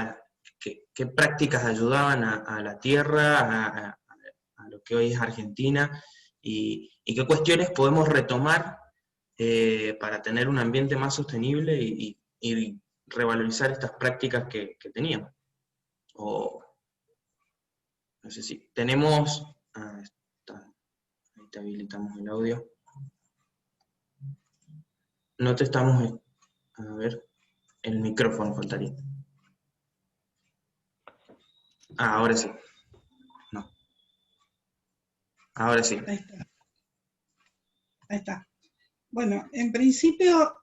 qué prácticas ayudaban a la tierra, a lo que hoy es Argentina, y qué cuestiones podemos retomar para tener un ambiente más sostenible y revalorizar estas prácticas que teníamos? O, no sé si tenemos... ahí te habilitamos el audio. No te estamos... A ver, el micrófono faltaría. Ahora sí. No. Ahora sí. Ahí está. Ahí está. Bueno, en principio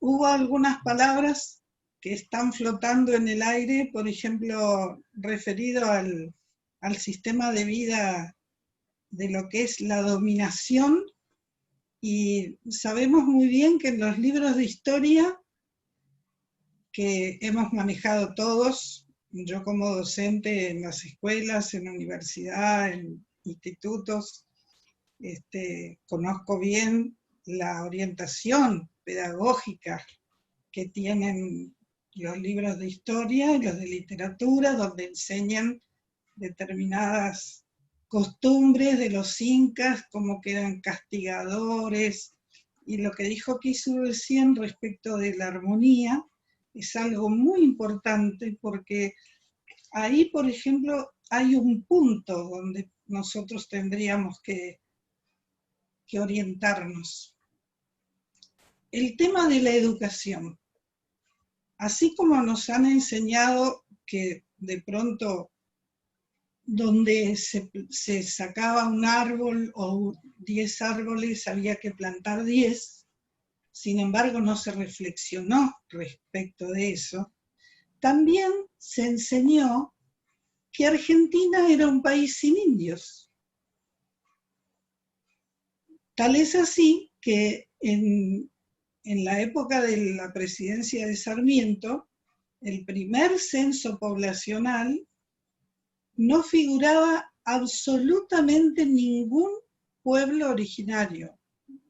hubo algunas palabras que están flotando en el aire, por ejemplo, referido al sistema de vida de lo que es la dominación, y sabemos muy bien que en los libros de historia que hemos manejado todos, yo como docente en las escuelas, en la universidad, en institutos, conozco bien la orientación pedagógica que tienen los libros de historia y los de literatura, donde enseñan determinadas costumbres de los incas, como que eran castigadores, y lo que dijo Kisu recién respecto de la armonía es algo muy importante, porque ahí, por ejemplo, hay un punto donde nosotros tendríamos que orientarnos. El tema de la educación. Así como nos han enseñado que de pronto donde se sacaba un árbol o 10 árboles había que plantar 10, sin embargo no se reflexionó respecto de eso, también se enseñó que Argentina era un país sin indios. Tal es así que en la época de la presidencia de Sarmiento, el primer censo poblacional no figuraba absolutamente ningún pueblo originario.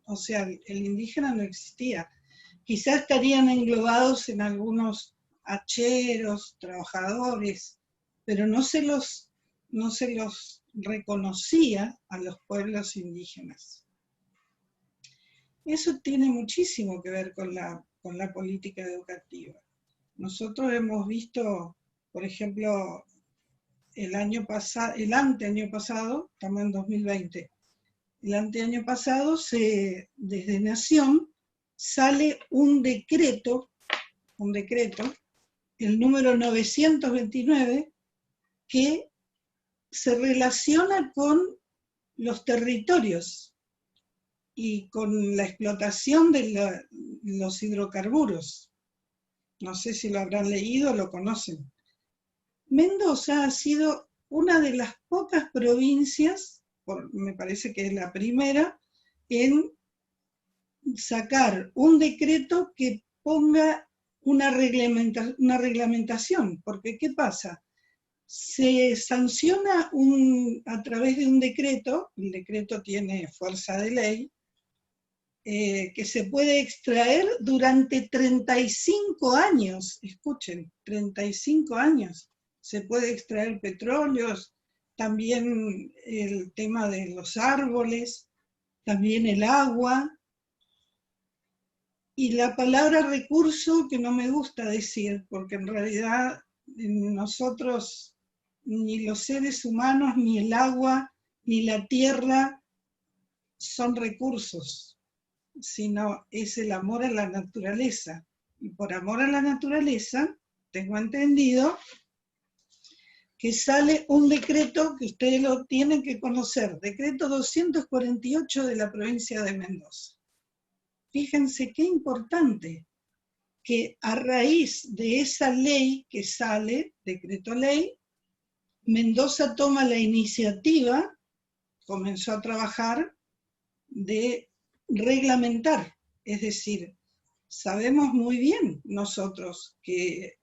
O sea, el indígena no existía. Quizás estarían englobados en algunos hacheros, trabajadores, pero no se los reconocía a los pueblos indígenas. Eso tiene muchísimo que ver con la política educativa. Nosotros hemos visto, por ejemplo, el anteaño pasado, estamos en 2020, el anteaño pasado desde Nación sale un decreto, el número 929, que se relaciona con los territorios y con la explotación de los hidrocarburos. No sé si lo habrán leído o lo conocen. Mendoza ha sido una de las pocas provincias, me parece que es la primera, en sacar un decreto que ponga una reglamentación, porque ¿qué pasa? se sanciona a través de un decreto, el decreto tiene fuerza de ley, que se puede extraer durante 35 años, escuchen, 35 años, se puede extraer petróleos, también el tema de los árboles, también el agua, y la palabra recurso, que no me gusta decir, porque en realidad nosotros, ni los seres humanos, ni el agua, ni la tierra, son recursos, sino es el amor a la naturaleza. Y por amor a la naturaleza, tengo entendido que sale un decreto que ustedes lo tienen que conocer, decreto 248 de la provincia de Mendoza. Fíjense qué importante, que a raíz de esa ley que sale, decreto ley, Mendoza toma la iniciativa, comenzó a trabajar, de reglamentar, es decir, sabemos muy bien nosotros que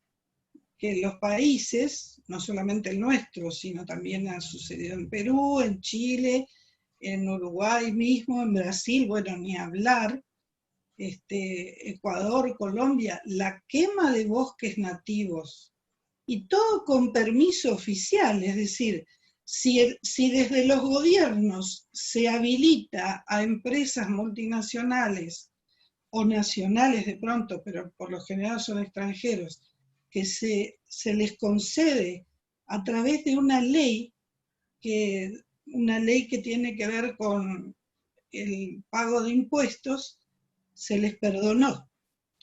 los países, no solamente el nuestro, sino también ha sucedido en Perú, en Chile, en Uruguay mismo, en Brasil, bueno, ni hablar, Ecuador, Colombia, la quema de bosques nativos, y todo con permiso oficial, es decir, si desde los gobiernos se habilita a empresas multinacionales o nacionales de pronto, pero por lo general son extranjeros, que se les concede a través de una ley que tiene que ver con el pago de impuestos, se les perdonó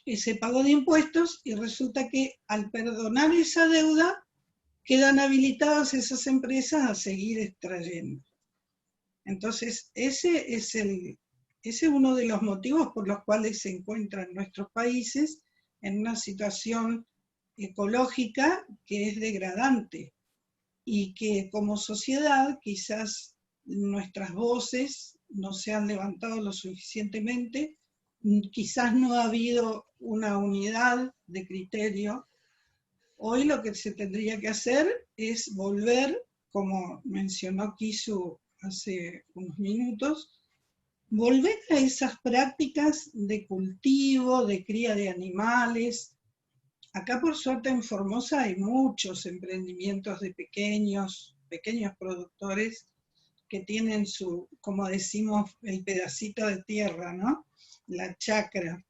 ese pago de impuestos y resulta que al perdonar esa deuda quedan habilitadas esas empresas a seguir extrayendo. Entonces, ese es uno de los motivos por los cuales se encuentran nuestros países en una situación ecológica que es degradante y que como sociedad quizás nuestras voces no se han levantado lo suficientemente, quizás no ha habido una unidad de criterio. Hoy lo que se tendría que hacer es volver, como mencionó Kisu hace unos minutos, volver a esas prácticas de cultivo, de cría de animales. Acá por suerte en Formosa hay muchos emprendimientos de pequeños productores que tienen su, como decimos, el pedacito de tierra, ¿no? La chacra.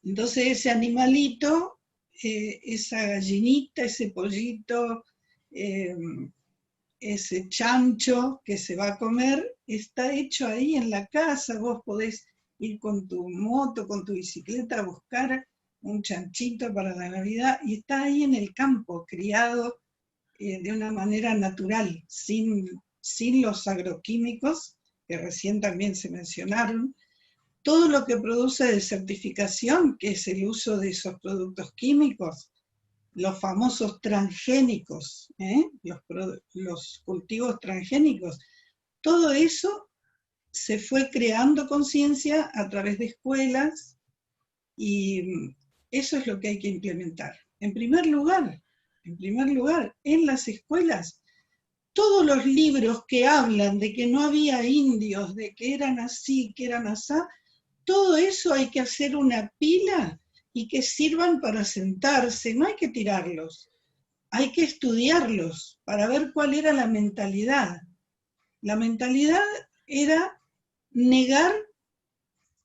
Entonces ese animalito, esa gallinita, ese pollito, ese chancho que se va a comer, está hecho ahí en la casa. Vos podés ir con tu moto, con tu bicicleta a buscar un chanchito para la Navidad y está ahí en el campo, criado de una manera natural, sin los agroquímicos, que recién también se mencionaron. Todo lo que produce desertificación, que es el uso de esos productos químicos, los famosos transgénicos, los cultivos transgénicos, todo eso se fue creando conciencia a través de escuelas y eso es lo que hay que implementar. En primer lugar, en las escuelas, todos los libros que hablan de que no había indios, de que eran así, que eran asá, todo eso hay que hacer una pila y que sirvan para sentarse, no hay que tirarlos, hay que estudiarlos para ver cuál era la mentalidad. La mentalidad era negar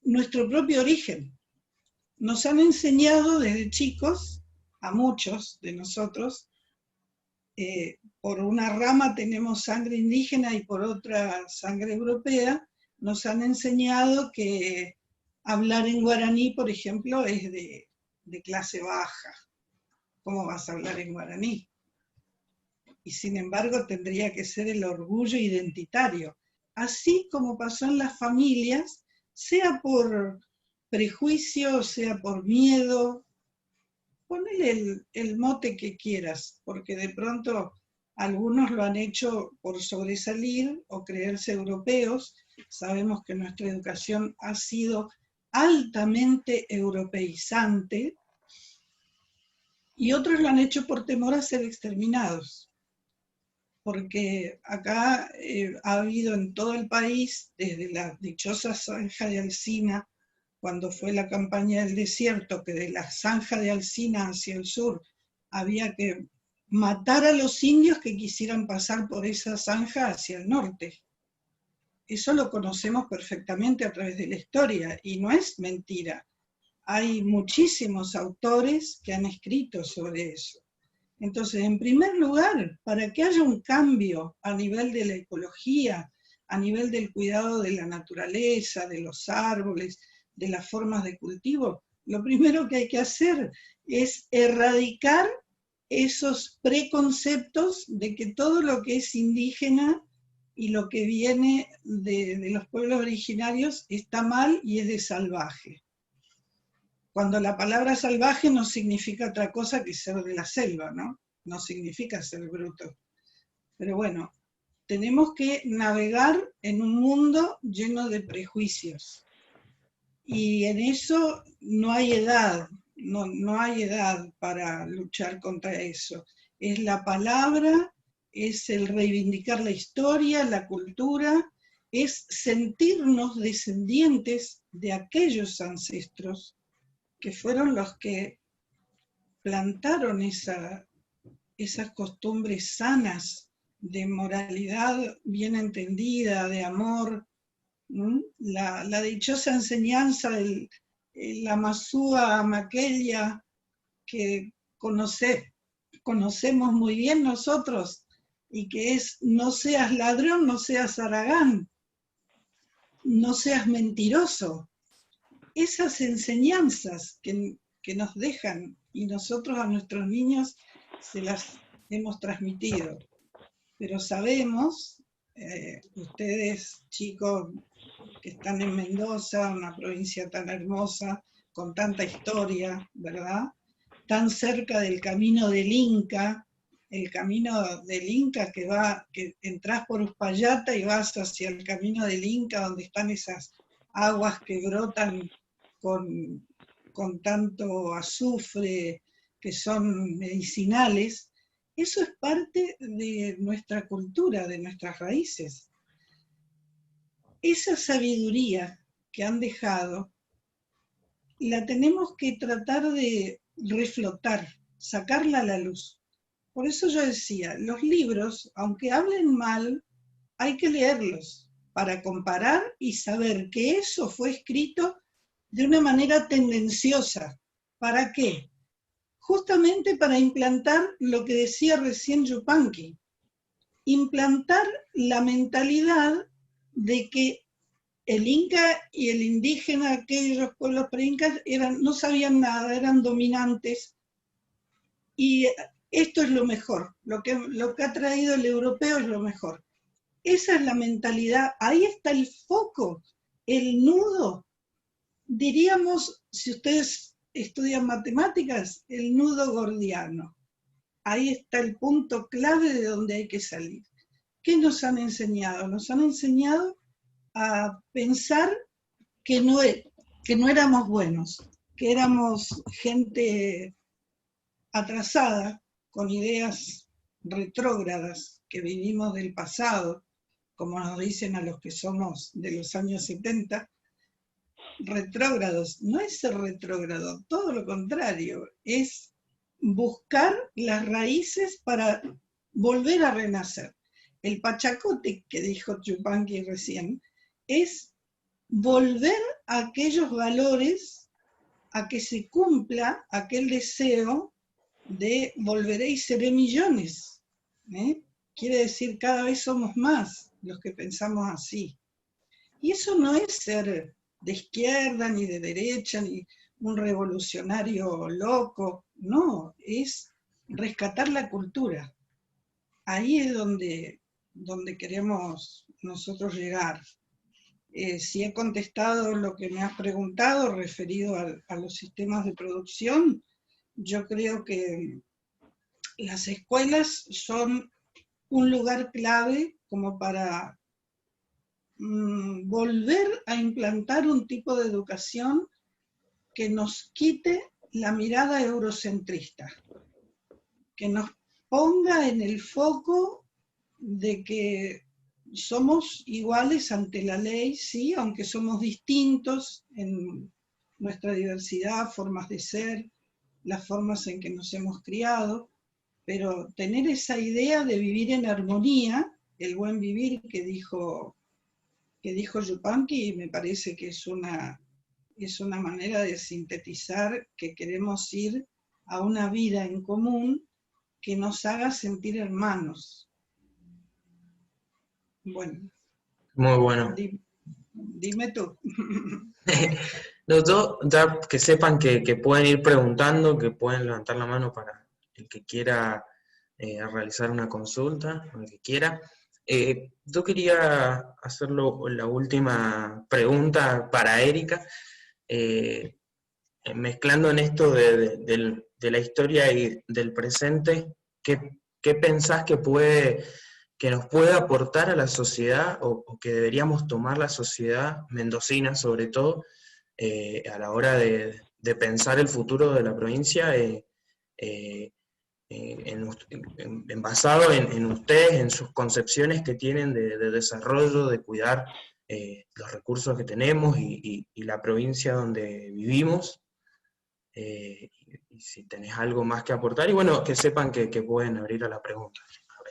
nuestro propio origen. Nos han enseñado desde chicos, a muchos de nosotros, por una rama tenemos sangre indígena y por otra sangre europea, nos han enseñado que hablar en guaraní, por ejemplo, es de clase baja. ¿Cómo vas a hablar en guaraní? Y sin embargo tendría que ser el orgullo identitario. Así como pasó en las familias, sea por prejuicio, sea por miedo, ponele el mote que quieras, porque de pronto algunos lo han hecho por sobresalir o creerse europeos. Sabemos que nuestra educación ha sido altamente europeizante y otros lo han hecho por temor a ser exterminados, porque acá ha habido en todo el país, desde la dichosa zanja de Alsina, cuando fue la campaña del desierto, que de la zanja de Alsina hacia el sur había que matar a los indios que quisieran pasar por esa zanja hacia el norte. Eso lo conocemos perfectamente a través de la historia, y no es mentira. Hay muchísimos autores que han escrito sobre eso. Entonces, en primer lugar, para que haya un cambio a nivel de la ecología, a nivel del cuidado de la naturaleza, de los árboles, de las formas de cultivo, lo primero que hay que hacer es erradicar esos preconceptos de que todo lo que es indígena y lo que viene de los pueblos originarios está mal y es de salvaje. Cuando la palabra salvaje no significa otra cosa que ser de la selva, ¿no? No significa ser bruto. Pero bueno, tenemos que navegar en un mundo lleno de prejuicios. Y en eso no hay edad, no hay edad para luchar contra eso. Es la palabra, es el reivindicar la historia, la cultura, es sentirnos descendientes de aquellos ancestros que fueron los que plantaron esas costumbres sanas de moralidad bien entendida, de amor, la dichosa enseñanza del la Masúa Maquella que conocemos muy bien nosotros, y que es: no seas ladrón, no seas haragán, no seas mentiroso. Esas enseñanzas que nos dejan, y nosotros a nuestros niños se las hemos transmitido. Pero sabemos, ustedes chicos que están en Mendoza, una provincia tan hermosa, con tanta historia, ¿verdad? Tan cerca del camino del Inca, el camino del Inca que entras por Uspallata y vas hacia el camino del Inca, donde están esas aguas que brotan con tanto azufre, que son medicinales. Eso es parte de nuestra cultura, de nuestras raíces. Esa sabiduría que han dejado, la tenemos que tratar de reflotar, sacarla a la luz. Por eso yo decía, los libros, aunque hablen mal, hay que leerlos para comparar y saber que eso fue escrito de una manera tendenciosa. ¿Para qué? Justamente para implantar lo que decía recién Yupanqui, implantar la mentalidad de que el inca y el indígena, aquellos pueblos preincas, no sabían nada, eran dominantes, y esto es lo mejor, lo que ha traído el europeo es lo mejor. Esa es la mentalidad, ahí está el foco, el nudo, diríamos, si ustedes estudian matemáticas, el nudo gordiano. Ahí está el punto clave de donde hay que salir. ¿Qué nos han enseñado? Nos han enseñado a pensar que no éramos buenos, que éramos gente atrasada, con ideas retrógradas, que vivimos del pasado, como nos dicen a los que somos de los años 70, retrógrados. No es ser retrógrado, todo lo contrario, es buscar las raíces para volver a renacer. El Pachacutic, que dijo Yupanqui recién, es volver a aquellos valores, a que se cumpla aquel deseo de volveré y seré millones. Quiere decir, cada vez somos más los que pensamos así. Y eso no es ser de izquierda, ni de derecha, ni un revolucionario loco, no, es rescatar la cultura. Ahí es donde queremos nosotros llegar. Si he contestado lo que me has preguntado referido a los sistemas de producción, yo creo que las escuelas son un lugar clave como para volver a implantar un tipo de educación que nos quite la mirada eurocentrista. que nos ponga en el foco de que somos iguales ante la ley, sí, aunque somos distintos en nuestra diversidad, formas de ser, las formas en que nos hemos criado, pero tener esa idea de vivir en armonía, el buen vivir que dijo Yupanqui, me parece que es una manera de sintetizar que queremos ir a una vida en común que nos haga sentir hermanos. Bueno. Muy bueno. Dime tú. Los dos, ya que sepan que pueden ir preguntando, que pueden levantar la mano para el que quiera realizar una consulta, o el que quiera. Yo quería hacer la última pregunta para Erika, mezclando en esto de la historia y del presente, ¿qué pensás que nos puede aportar a la sociedad o que deberíamos tomar la sociedad mendocina, sobre todo, a la hora de pensar el futuro de la provincia, basado en ustedes, en sus concepciones que tienen de desarrollo, de cuidar los recursos que tenemos y la provincia donde vivimos? Y si tenés algo más que aportar, y bueno, que sepan que pueden abrir a la pregunta,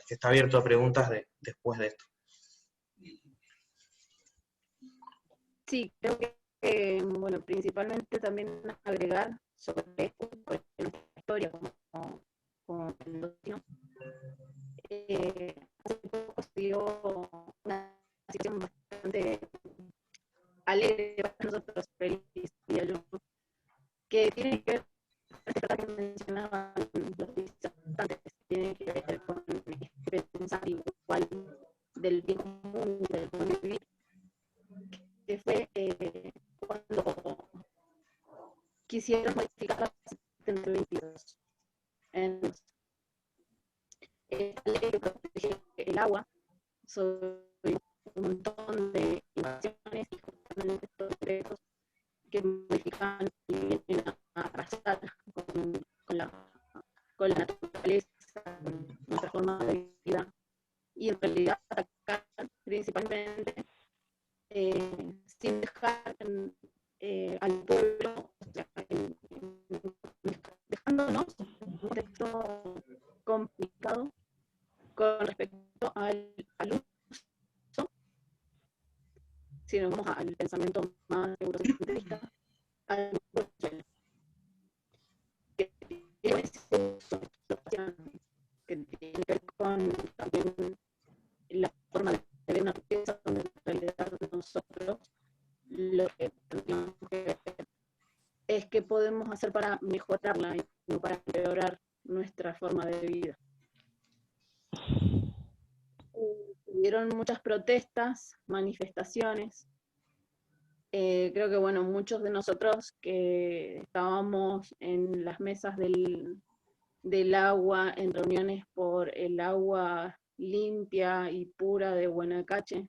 que está abierto a preguntas después de esto. Sí, creo que, bueno, principalmente también agregar sobre esto, sobre nuestra historia como mendocino. Hace poco se dio una situación bastante alegre para nosotros, feliz, diría yo, que tiene que ver con que mencionaban los visitantes, tiene que ver con pensar igual del bien común, del buen vivir, que fue cuando quisieron modificar la 722. Esta ley que protege el agua sobre un montón de invasiones y justamente estos decretos que modifican y vienen a arrasar con la naturaleza, con nuestra forma de vida, y en realidad atacar principalmente sin dejar al pueblo, o sea, dejándonos un contexto complicado con respecto al uso, si nos vamos al pensamiento más eurocentrista, al suelo, que tiene que ver con también la forma de ver una riqueza donde en realidad nosotros lo que tenemos que ver es qué podemos hacer para mejorarla y no para empeorar nuestra forma de vida. Hubieron muchas protestas, manifestaciones. Creo que, bueno, muchos de nosotros que estábamos en las mesas del agua, en reuniones por el agua limpia y pura de Huaynacache,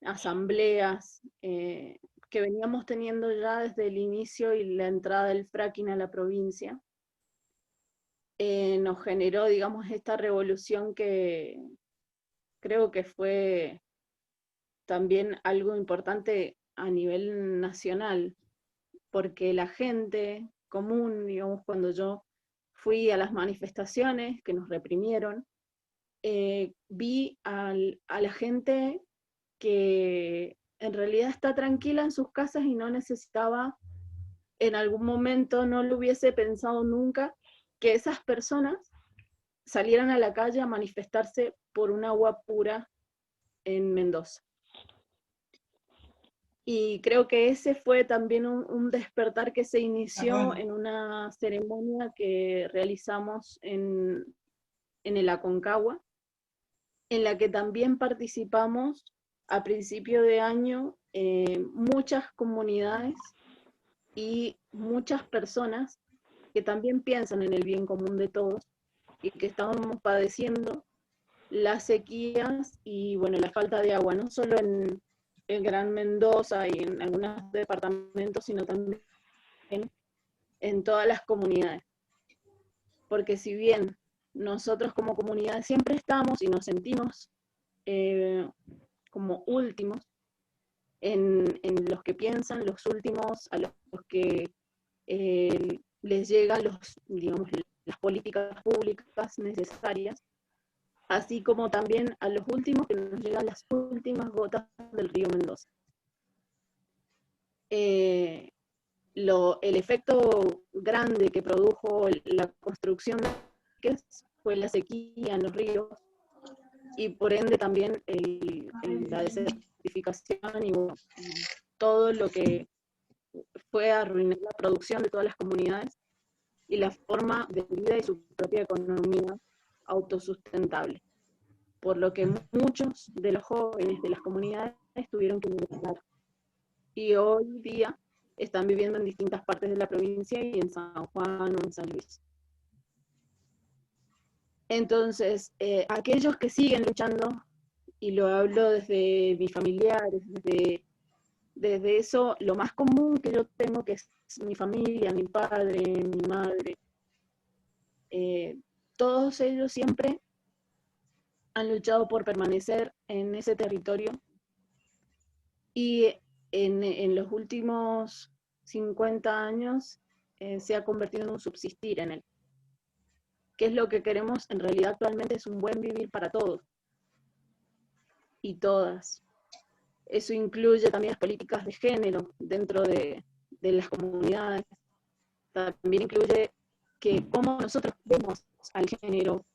asambleas que veníamos teniendo ya desde el inicio y la entrada del fracking a la provincia, nos generó, digamos, esta revolución que creo que fue también algo importante a nivel nacional, porque la gente común, digamos, cuando yo fui a las manifestaciones que nos reprimieron, vi a la gente que en realidad está tranquila en sus casas y no necesitaba, en algún momento no lo hubiese pensado nunca, que esas personas salieran a la calle a manifestarse por un agua pura en Mendoza. Y creo que ese fue también un despertar que se inició en una ceremonia que realizamos en el Aconcagua, en la que también participamos a principio de año muchas comunidades y muchas personas que también piensan en el bien común de todos y que estábamos padeciendo las sequías y, bueno, la falta de agua, no solo en el Gran Mendoza y en algunos departamentos, sino también en todas las comunidades. Porque si bien nosotros como comunidad siempre estamos y nos sentimos como últimos en los que piensan, los últimos a los que les llegan digamos, las políticas públicas necesarias, así como también a los últimos que nos llegan las últimas gotas del río Mendoza. El efecto grande que produjo la construcción de parques fue la sequía en los ríos, y por ende también la desertificación y bueno, todo lo que fue a arruinar la producción de todas las comunidades y la forma de vida y su propia economía autosustentable. Por lo que muchos de los jóvenes de las comunidades tuvieron que emigrar. Y hoy día están viviendo en distintas partes de la provincia y en San Juan o en San Luis. Entonces, aquellos que siguen luchando, y lo hablo desde mis familiares, desde eso, lo más común que yo tengo, que es mi familia, mi padre, mi madre, todos ellos siempre han luchado por permanecer en ese territorio, y en los últimos 50 años se ha convertido en un subsistir en él. ¿Qué es lo que queremos? En realidad actualmente es un buen vivir para todos y todas. Eso incluye también las políticas de género dentro de las comunidades. También incluye que cómo nosotros vemos al género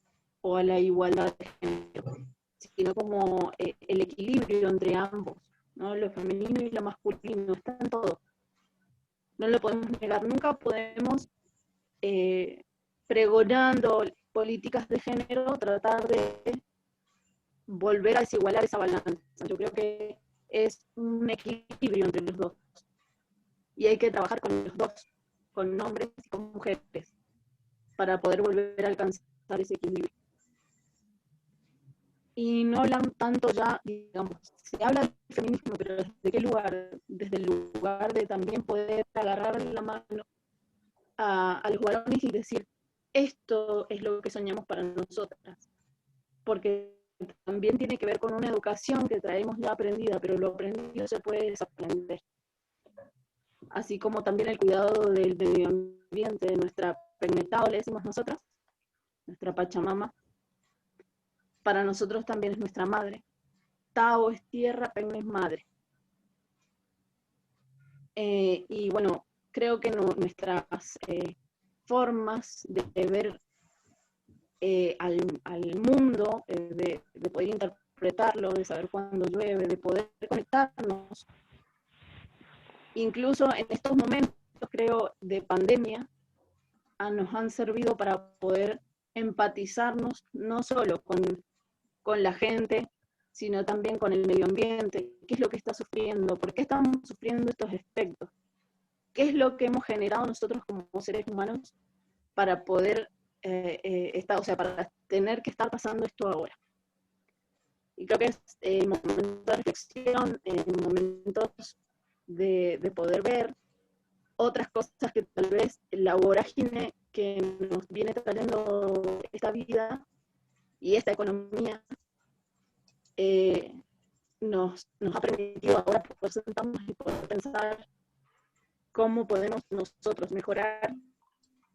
o a la igualdad de género, sino como el equilibrio entre ambos, ¿no? Lo femenino y lo masculino, está en todo. No lo podemos negar, nunca podemos, pregonando políticas de género, tratar de volver a desigualar esa balanza. Yo creo que es un equilibrio entre los dos. Y hay que trabajar con los dos, con hombres y con mujeres, para poder volver a alcanzar ese equilibrio. Y no hablan tanto ya, digamos, se habla del feminismo, pero ¿desde qué lugar? Desde el lugar de también poder agarrar la mano a los varones y decir, esto es lo que soñamos para nosotras. Porque también tiene que ver con una educación que traemos ya aprendida, pero lo aprendido se puede desaprender. Así como también el cuidado del medio ambiente, de nuestra Pegnetao, le decimos nosotras, nuestra Pachamama, para nosotros también es nuestra madre. Tao es tierra, Pegne es madre. Y bueno, creo que nuestras formas de ver al mundo, de poder interpretarlo, de saber cuándo llueve, de poder conectarnos, incluso en estos momentos, creo, de pandemia, nos han servido para poder empatizarnos no solo con la gente, sino también con el medio ambiente. ¿Qué es lo que está sufriendo? ¿Por qué estamos sufriendo estos efectos? ¿Qué es lo que hemos generado nosotros como seres humanos para poder para tener que estar pasando esto ahora? Y creo que es momentos de reflexión, momentos de poder ver otras cosas que tal vez la vorágine que nos viene trayendo esta vida y esta economía nos ha permitido ahora poder sentarnos y poder pensar cómo podemos nosotros mejorar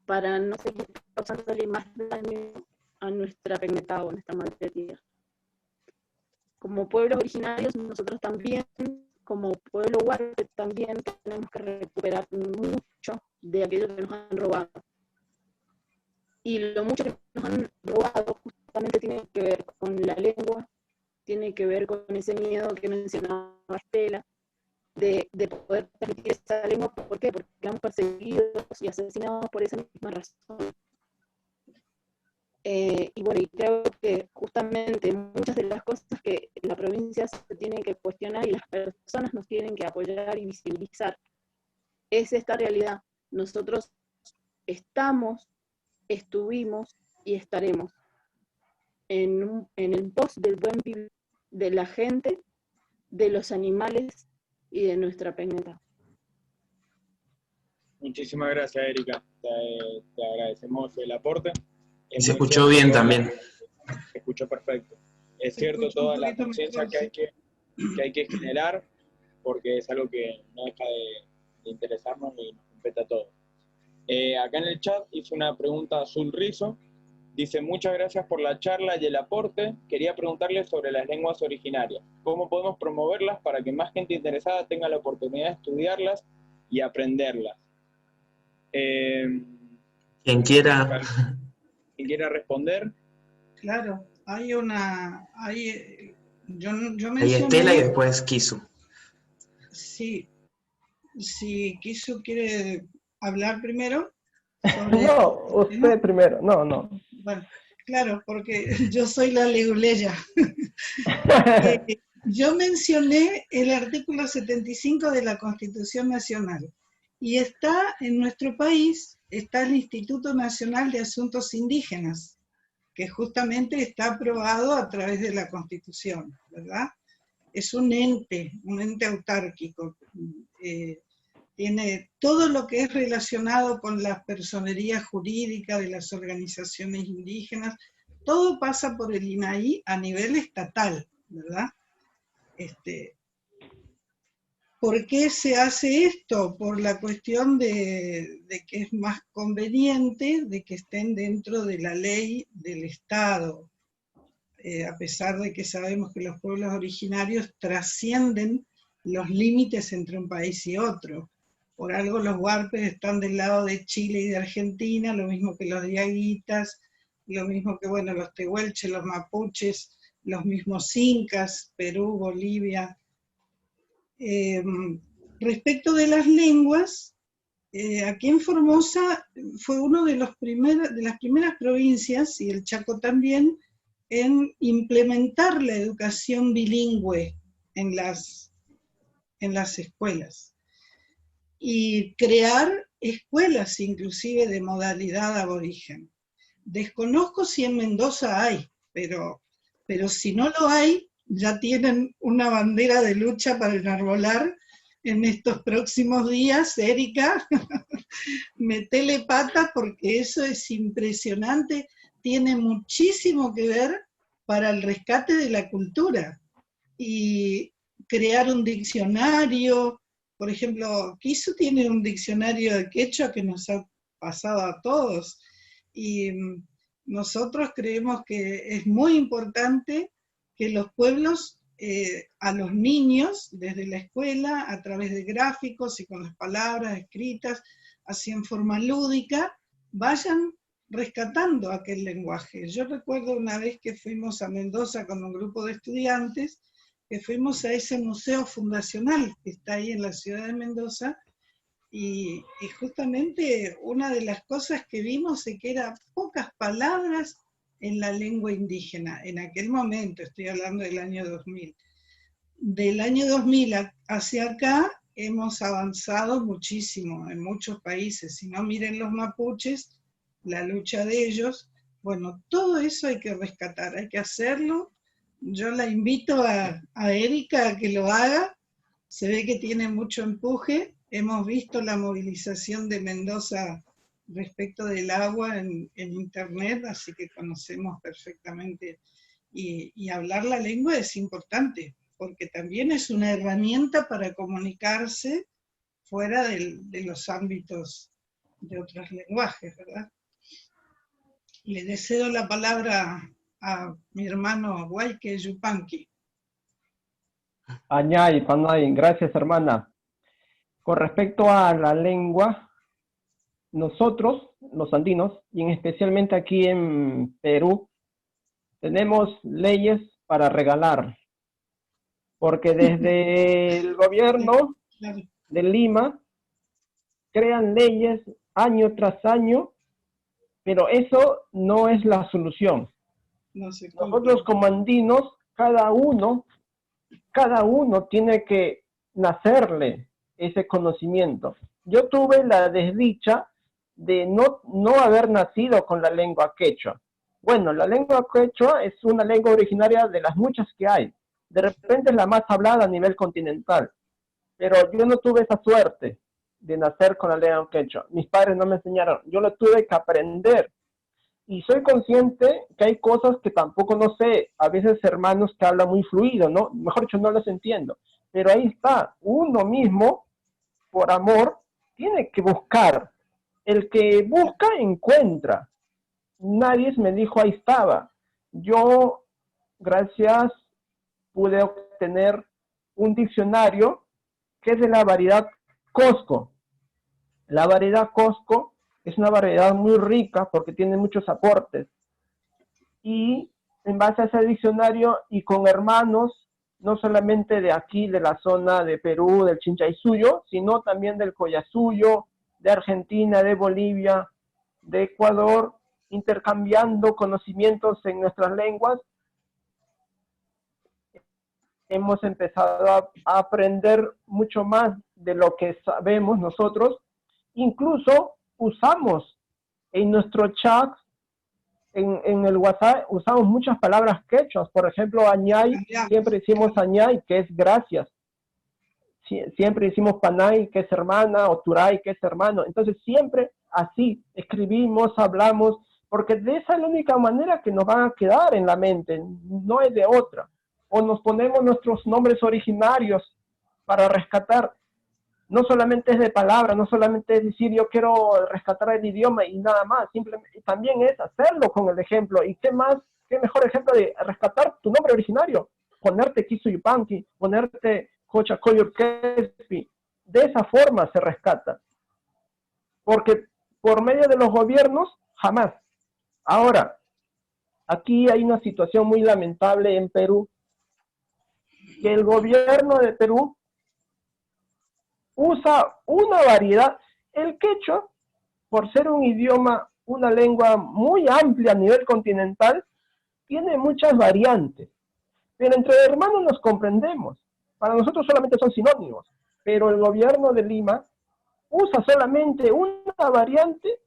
para no seguir causándole más daño a nuestra Pegnetao, a nuestra madre tierra. Como pueblos originarios, nosotros también, como pueblo huarpe, también tenemos que recuperar mucho de aquello que nos han robado. Y lo mucho que nos han robado justamente tiene que ver con la lengua, tiene que ver con ese miedo que mencionaba Estela, de poder transmitir esa lengua. ¿Por qué? Porque estamos perseguidos y asesinados por esa misma razón. Y bueno, y creo que justamente muchas de las cosas que la provincia se tiene que cuestionar y las personas nos tienen que apoyar y visibilizar es esta realidad. Nosotros estamos, estuvimos y estaremos en el pos del buen vivir de la gente, de los animales y de nuestra Pegnetao. Muchísimas gracias, Erika. Te agradecemos el aporte. Es Se muy escuchó cierto bien toda también. se escuchó perfecto. Es Se cierto escucha un toda la poquito conciencia mejor, sí. que hay que generar, porque es algo que no deja de interesarnos y nos compete a todos. Acá en el chat hizo una pregunta Azul Rizo. Dice, muchas gracias por la charla y el aporte. Quería preguntarle sobre las lenguas originarias. ¿Cómo podemos promoverlas para que más gente interesada tenga la oportunidad de estudiarlas y aprenderlas? Quien quiera. ¿Quién quiera responder? Claro, hay una, yo Ahí Estela y mencioné, después Kisu. sí, si Kisu quiere hablar primero sobre No, este tema. usted primero. No, no. Bueno, claro, porque yo soy la leguleya. Yo mencioné el artículo 75 de la Constitución Nacional y está en nuestro país, está el Instituto Nacional de Asuntos Indígenas, que justamente está aprobado a través de la Constitución, ¿verdad? Es un ente autárquico. Tiene todo lo que es relacionado con la personería jurídica de las organizaciones indígenas, todo pasa por el INAI a nivel estatal, ¿verdad? ¿Por qué se hace esto? Por la cuestión de que es más conveniente de que estén dentro de la ley del Estado, a pesar de que sabemos que los pueblos originarios trascienden los límites entre un país y otro. Por algo los huarpes están del lado de Chile y de Argentina, lo mismo que los diaguitas, lo mismo que, bueno, los tehuelches, los mapuches, los mismos incas, Perú, Bolivia. Respecto de las lenguas, aquí en Formosa fue una de las primeras provincias, y el Chaco también, en implementar la educación bilingüe en las escuelas y crear escuelas inclusive de modalidad aborigen. Desconozco si en Mendoza hay, pero si no lo hay, ya tienen una bandera de lucha para enarbolar en estos próximos días. Erika, metele pata porque eso es impresionante, tiene muchísimo que ver para el rescate de la cultura. Y crear un diccionario, por ejemplo, Kisu tiene un diccionario de quechua que nos ha pasado a todos, y nosotros creemos que es muy importante que los pueblos, a los niños, desde la escuela, a través de gráficos y con las palabras escritas, así en forma lúdica, vayan rescatando aquel lenguaje. Yo recuerdo una vez que fuimos a Mendoza con un grupo de estudiantes, que fuimos a ese museo fundacional que está ahí en la ciudad de Mendoza, y justamente una de las cosas que vimos es que eran pocas palabras en la lengua indígena. En aquel momento, estoy hablando del año 2000. Del año 2000 hacia acá hemos avanzado muchísimo en muchos países. Si no, miren los mapuches, la lucha de ellos. Bueno, todo eso hay que rescatar, hay que hacerlo. Yo la invito a Erika a que lo haga. Se ve que tiene mucho empuje. Hemos visto la movilización de Mendoza respecto del agua en internet, así que conocemos perfectamente. Y hablar la lengua es importante, porque también es una herramienta para comunicarse fuera de los ámbitos de otros lenguajes, ¿verdad? Le cedo la palabra a mi hermano Huayque Yupanqui. Añay, Panay, gracias hermana. Con respecto a la lengua, nosotros, los andinos, y especialmente aquí en Perú, tenemos leyes para regalar, porque desde el gobierno Claro, de Lima crean leyes año tras año, pero eso no es la solución. no se Nosotros cumple. como andinos, cada uno tiene que nacerle ese conocimiento. Yo tuve la desdicha de no haber nacido con la lengua quechua. Bueno, la lengua quechua es una lengua originaria de las muchas que hay. De repente es la más hablada a nivel continental. Pero yo no tuve esa suerte de nacer con la lengua quechua. Mis padres no me enseñaron. Yo lo tuve que aprender. Y soy consciente que hay cosas que tampoco no sé, a veces hermanos que hablan muy fluido, ¿no? Mejor dicho, no los entiendo. Pero ahí está, uno mismo, por amor, tiene que buscar. El que busca, encuentra. Nadie me dijo, ahí estaba. Yo, gracias, pude obtener un diccionario que es de la variedad Costco. La variedad Costco es una variedad muy rica porque tiene muchos aportes. Y en base a ese diccionario y con hermanos, no solamente de aquí, de la zona de Perú, del Chinchaysuyo, sino también del Collasuyo, de Argentina, de Bolivia, de Ecuador, intercambiando conocimientos en nuestras lenguas, hemos empezado a aprender mucho más de lo que sabemos nosotros. Incluso usamos en nuestro chat, en el WhatsApp, usamos muchas palabras quechuas. Por ejemplo, añay, siempre decimos añay, que es gracias. Siempre decimos panay, que es hermana, o turay, que es hermano. Entonces siempre así escribimos, hablamos, porque de esa es la única manera que nos van a quedar en la mente, no es de otra. O nos ponemos nuestros nombres originarios para rescatar. No solamente es de palabra, no solamente es decir yo quiero rescatar el idioma y nada más, simplemente también es hacerlo con el ejemplo. ¿Y qué más, qué mejor ejemplo de rescatar tu nombre originario? Ponerte Kisuyupanqui, ponerte Cochacoyurquespi. De esa forma se rescata. Porque por medio de los gobiernos, jamás. Ahora, aquí hay una situación muy lamentable en Perú, que el gobierno de Perú usa una variedad. El quechua, por ser un idioma, una lengua muy amplia a nivel continental, tiene muchas variantes. Pero entre hermanos nos comprendemos. Para nosotros solamente son sinónimos. Pero el gobierno de Lima usa solamente una variante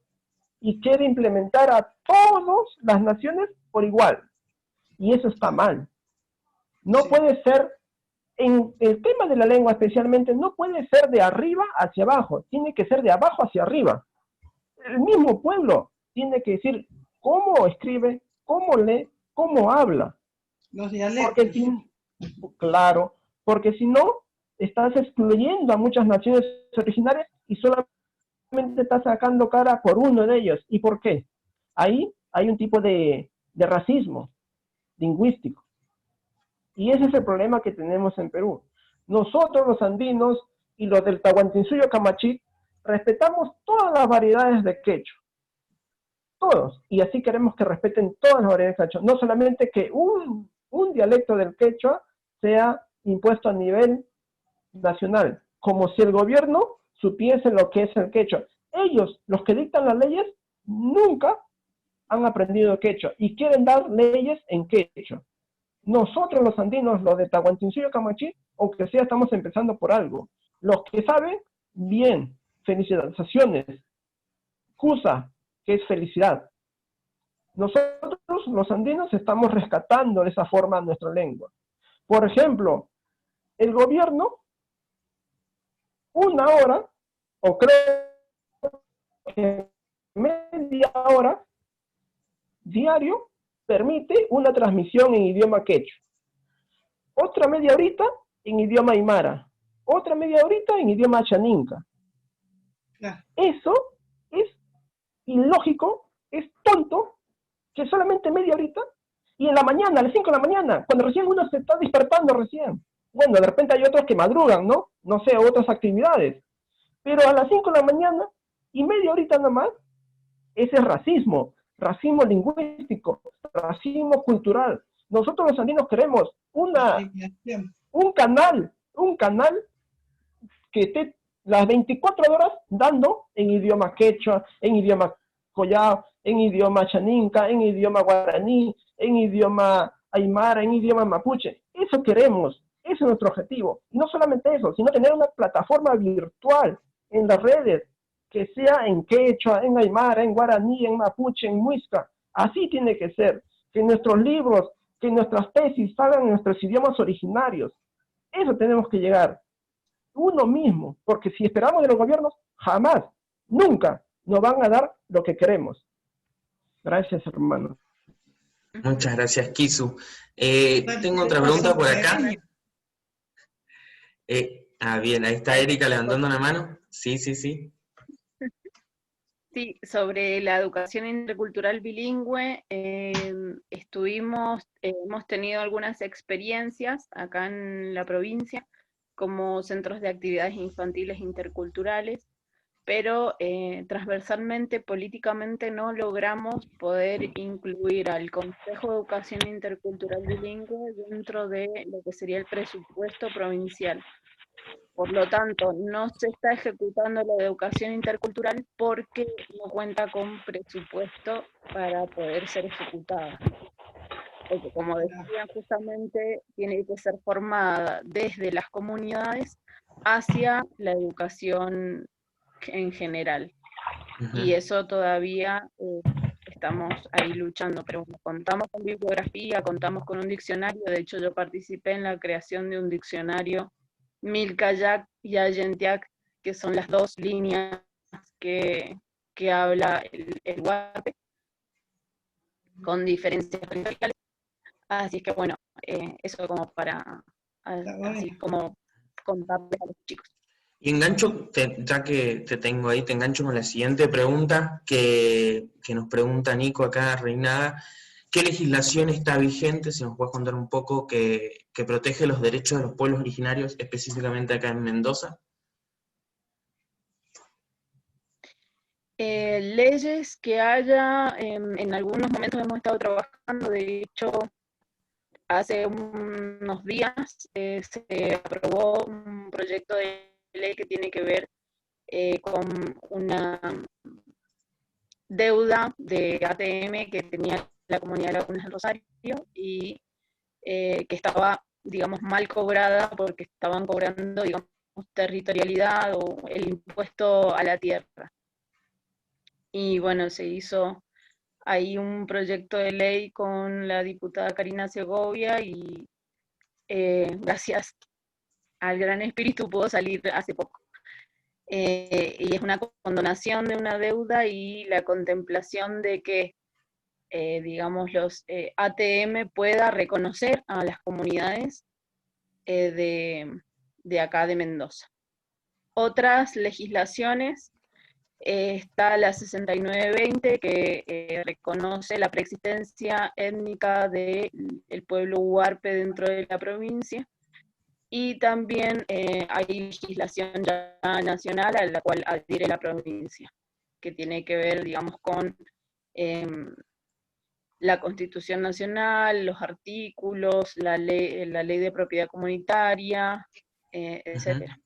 y quiere implementar a todas las naciones por igual. Y eso está mal. No puede ser, en el tema de la lengua especialmente, no puede ser de arriba hacia abajo, tiene que ser de abajo hacia arriba. El mismo pueblo tiene que decir cómo escribe, cómo lee, cómo habla. Los dialectos. Claro, porque si no, estás excluyendo a muchas naciones originarias y solamente estás sacando cara por uno de ellos. ¿Y por qué? Ahí hay un tipo de racismo lingüístico. Y ese es el problema que tenemos en Perú. Nosotros, los andinos y los del Tahuantinsuyo Camachí, respetamos todas las variedades de quechua. Todos. Y así queremos que respeten todas las variedades de quechua. No solamente que un dialecto del quechua sea impuesto a nivel nacional. Como si el gobierno supiese lo que es el quechua. Ellos, los que dictan las leyes, nunca han aprendido quechua y quieren dar leyes en quechua. Nosotros los andinos, los de Tahuantinsuyo Camachí, aunque sea estamos empezando por algo. Los que saben, bien, felicitaciones. Cusa, que es felicidad. Nosotros, los andinos, estamos rescatando de esa forma nuestra lengua. Por ejemplo, el gobierno, una hora, o creo que media hora, diario, permite una transmisión en idioma quechua. Otra media horita en idioma aymara. Otra media horita en idioma chaninca. Eso es ilógico, es tonto, que solamente media horita, y en la mañana, a las 5 de la mañana, cuando recién uno se está despertando recién. Bueno, de repente hay otros que madrugan, ¿no? No sé, otras actividades. Pero a las 5 de la mañana, y media horita nada más, ese es racismo. Racismo lingüístico, racismo cultural. Nosotros los andinos queremos un canal que esté las 24 horas dando en idioma quechua, en idioma collao, en idioma chaninca, en idioma guaraní, en idioma aymara, en idioma mapuche. Eso queremos, ese es nuestro objetivo. Y no solamente eso, sino tener una plataforma virtual en las redes, que sea en quechua, en aymara, en guaraní, en mapuche, en muisca. Así tiene que ser. Que nuestros libros, que nuestras tesis salgan en nuestros idiomas originarios. Eso tenemos que llegar. Uno mismo. Porque si esperamos de los gobiernos, jamás, nunca nos van a dar lo que queremos. Gracias, hermano. Muchas gracias, Kisu. Dale, Tengo te otra pregunta paso por por acá. ahí. Bien, ahí está Erika levantando una mano. Sí, sí, sí. Sí, sobre la educación intercultural bilingüe, hemos tenido algunas experiencias acá en la provincia como centros de actividades infantiles interculturales, pero transversalmente, políticamente, no logramos poder incluir al Consejo de Educación Intercultural Bilingüe dentro de lo que sería el presupuesto provincial. Por lo tanto, no se está ejecutando la educación intercultural porque no cuenta con presupuesto para poder ser ejecutada. Porque, como decía, justamente tiene que ser formada desde las comunidades hacia la educación en general. Y eso todavía estamos ahí luchando, pero bueno, contamos con bibliografía, contamos con un diccionario. De hecho, yo participé en la creación de un diccionario Milkayak y Ayentiak, que son las dos líneas que habla el huarpe, con diferencias territoriales. Así es que bueno, eso como para, así como contarles a los chicos. Y engancho, ya que te tengo ahí, te engancho con la siguiente pregunta que nos pregunta Nico acá, Reinaga. ¿Qué legislación está vigente, si nos puedes contar un poco, que protege los derechos de los pueblos originarios, específicamente acá en Mendoza? Leyes que haya, en algunos momentos hemos estado trabajando. De hecho, hace unos días se aprobó un proyecto de ley que tiene que ver con una deuda de ATM que tenía la comunidad de Lagunas del Rosario y que estaba, digamos, mal cobrada porque estaban cobrando, digamos, territorialidad o el impuesto a la tierra. Y bueno, se hizo ahí un proyecto de ley con la diputada Karina Segovia y gracias al Gran Espíritu pudo salir hace poco. Y es una condonación de una deuda y la contemplación de que, digamos, los ATM pueda reconocer a las comunidades de acá de Mendoza. Otras legislaciones, está la 6920 que reconoce la preexistencia étnica del pueblo huarpe dentro de la provincia, y también hay legislación ya nacional a la cual adhiere la provincia, que tiene que ver, digamos, con la Constitución Nacional, los artículos, la ley de propiedad comunitaria, etcétera.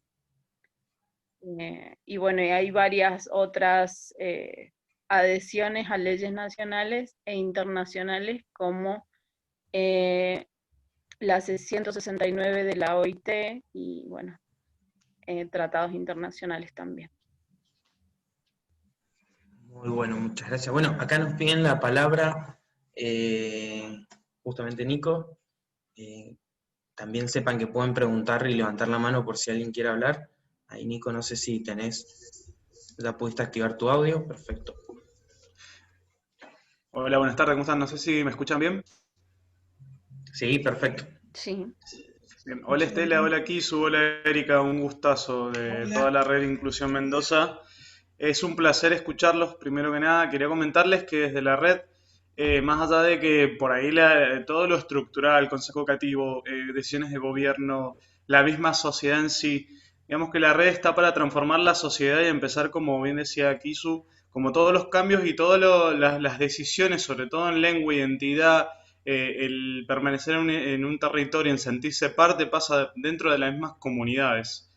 Y bueno, y hay varias otras adhesiones a leyes nacionales e internacionales, como la 169 de la OIT y bueno, tratados internacionales también. Muy bueno, muchas gracias. Bueno, acá nos piden la palabra justamente Nico. También sepan que pueden preguntar y levantar la mano por si alguien quiere hablar. Ahí, Nico, no sé si ya pudiste activar tu audio. Perfecto. Hola, buenas tardes, ¿cómo están? No sé si me escuchan bien. Sí, perfecto. Sí. Bien. Hola Estela, hola Kisu, hola Erika, un gustazo de toda la red Inclusión Mendoza. Es un placer escucharlos. Primero que nada, quería comentarles que desde la red, más allá de que por ahí todo lo estructural, consejo educativo, decisiones de gobierno, la misma sociedad en sí, digamos que la red está para transformar la sociedad y empezar, como bien decía Kisu, como todos los cambios y todas las decisiones, sobre todo en lengua, identidad, el permanecer en un territorio, en sentirse parte, pasa dentro de las mismas comunidades.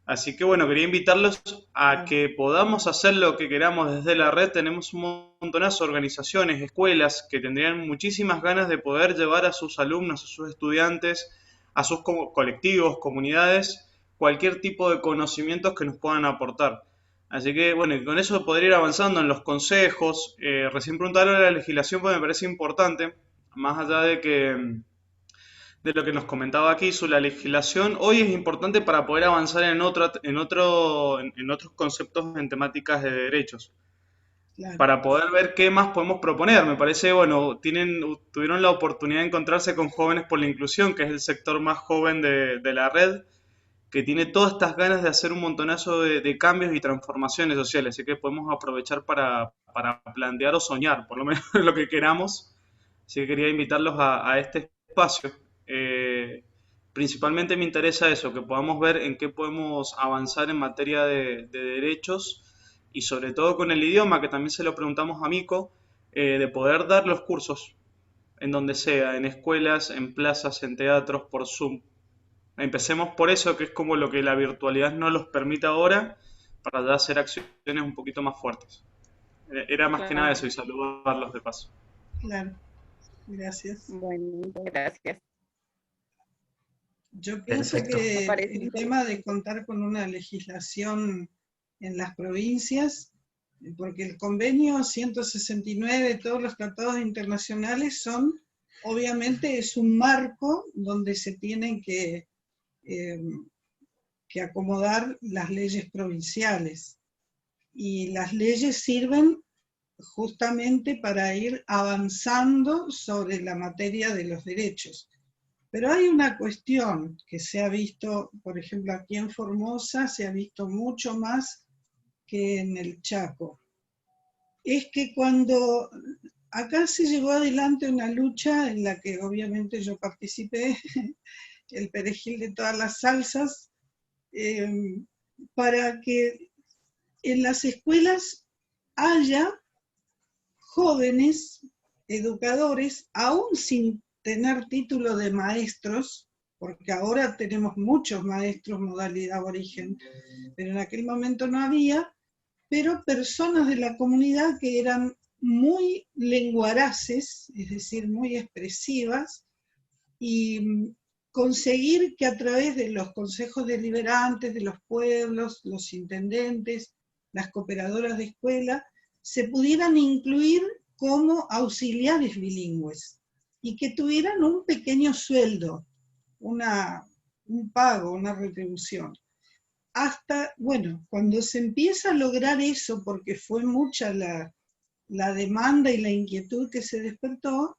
Así que bueno, quería invitarlos a que podamos hacer lo que queramos desde la red. Tenemos un montonazo de organizaciones, escuelas que tendrían muchísimas ganas de poder llevar a sus alumnos, a sus estudiantes, a sus colectivos, comunidades, cualquier tipo de conocimientos que nos puedan aportar. Así que bueno, y con eso podría ir avanzando en los consejos. Recién preguntaron la legislación, pues me parece importante, más allá de lo que nos comentaba aquí sobre la legislación, hoy es importante para poder avanzar en otros conceptos en temáticas de derechos. Claro. para poder ver qué más podemos proponer. Me parece, bueno, tuvieron la oportunidad de encontrarse con Jóvenes por la Inclusión, que es el sector más joven de la red, que tiene todas estas ganas de hacer un montonazo de cambios y transformaciones sociales, así que podemos aprovechar para plantear o soñar, por lo menos lo que queramos. Así que quería invitarlos a este espacio. Principalmente me interesa eso, que podamos ver en qué podemos avanzar en materia de derechos y sobre todo con el idioma, que también se lo preguntamos a Mico, de poder dar los cursos en donde sea, en escuelas, en plazas, en teatros, por Zoom. Empecemos por eso, que es como lo que la virtualidad no los permite ahora, para ya hacer acciones un poquito más fuertes. Era más que nada eso y saludarlos de paso. Claro, gracias. Bueno, muchas gracias. Yo pienso Perfecto. que Me parece el tema de contar con una legislación en las provincias, porque el convenio 169, todos los tratados internacionales son, obviamente es un marco donde se tienen que acomodar las leyes provinciales. Y las leyes sirven justamente para ir avanzando sobre la materia de los derechos. Pero hay una cuestión que se ha visto, por ejemplo, aquí en Formosa, se ha visto mucho más que en el Chaco. Es que cuando acá se llevó adelante una lucha en la que obviamente yo participé, el perejil de todas las salsas, para que en las escuelas haya jóvenes educadores, aún sin tener título de maestros, porque ahora tenemos muchos maestros modalidad aborigen, pero en aquel momento no había, pero personas de la comunidad que eran muy lenguaraces, es decir, muy expresivas, y conseguir que a través de los consejos deliberantes de los pueblos, los intendentes, las cooperadoras de escuela, se pudieran incluir como auxiliares bilingües y que tuvieran un pequeño sueldo, un pago, una retribución. Hasta, bueno, cuando se empieza a lograr eso, porque fue mucha la demanda y la inquietud que se despertó,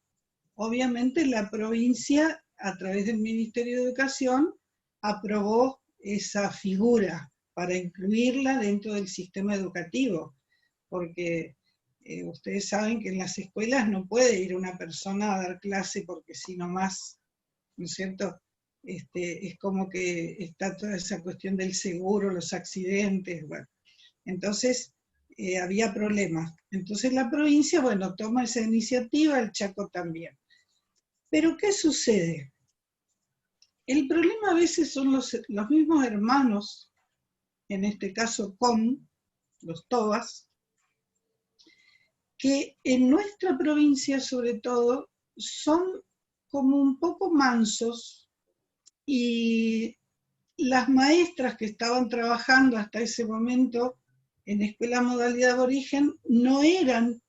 obviamente la provincia, a través del Ministerio de Educación, aprobó esa figura para incluirla dentro del sistema educativo, porque ustedes saben que en las escuelas no puede ir una persona a dar clase porque si nomás, ¿no es cierto? Es como que está toda esa cuestión del seguro, los accidentes, bueno. Entonces, había problemas. Entonces la provincia, bueno, toma esa iniciativa, el Chaco también. Pero ¿qué sucede? El problema a veces son los mismos hermanos, en este caso los tobas, que en nuestra provincia sobre todo son como un poco mansos y las maestras que estaban trabajando hasta ese momento en escuela modalidad aborigen no eran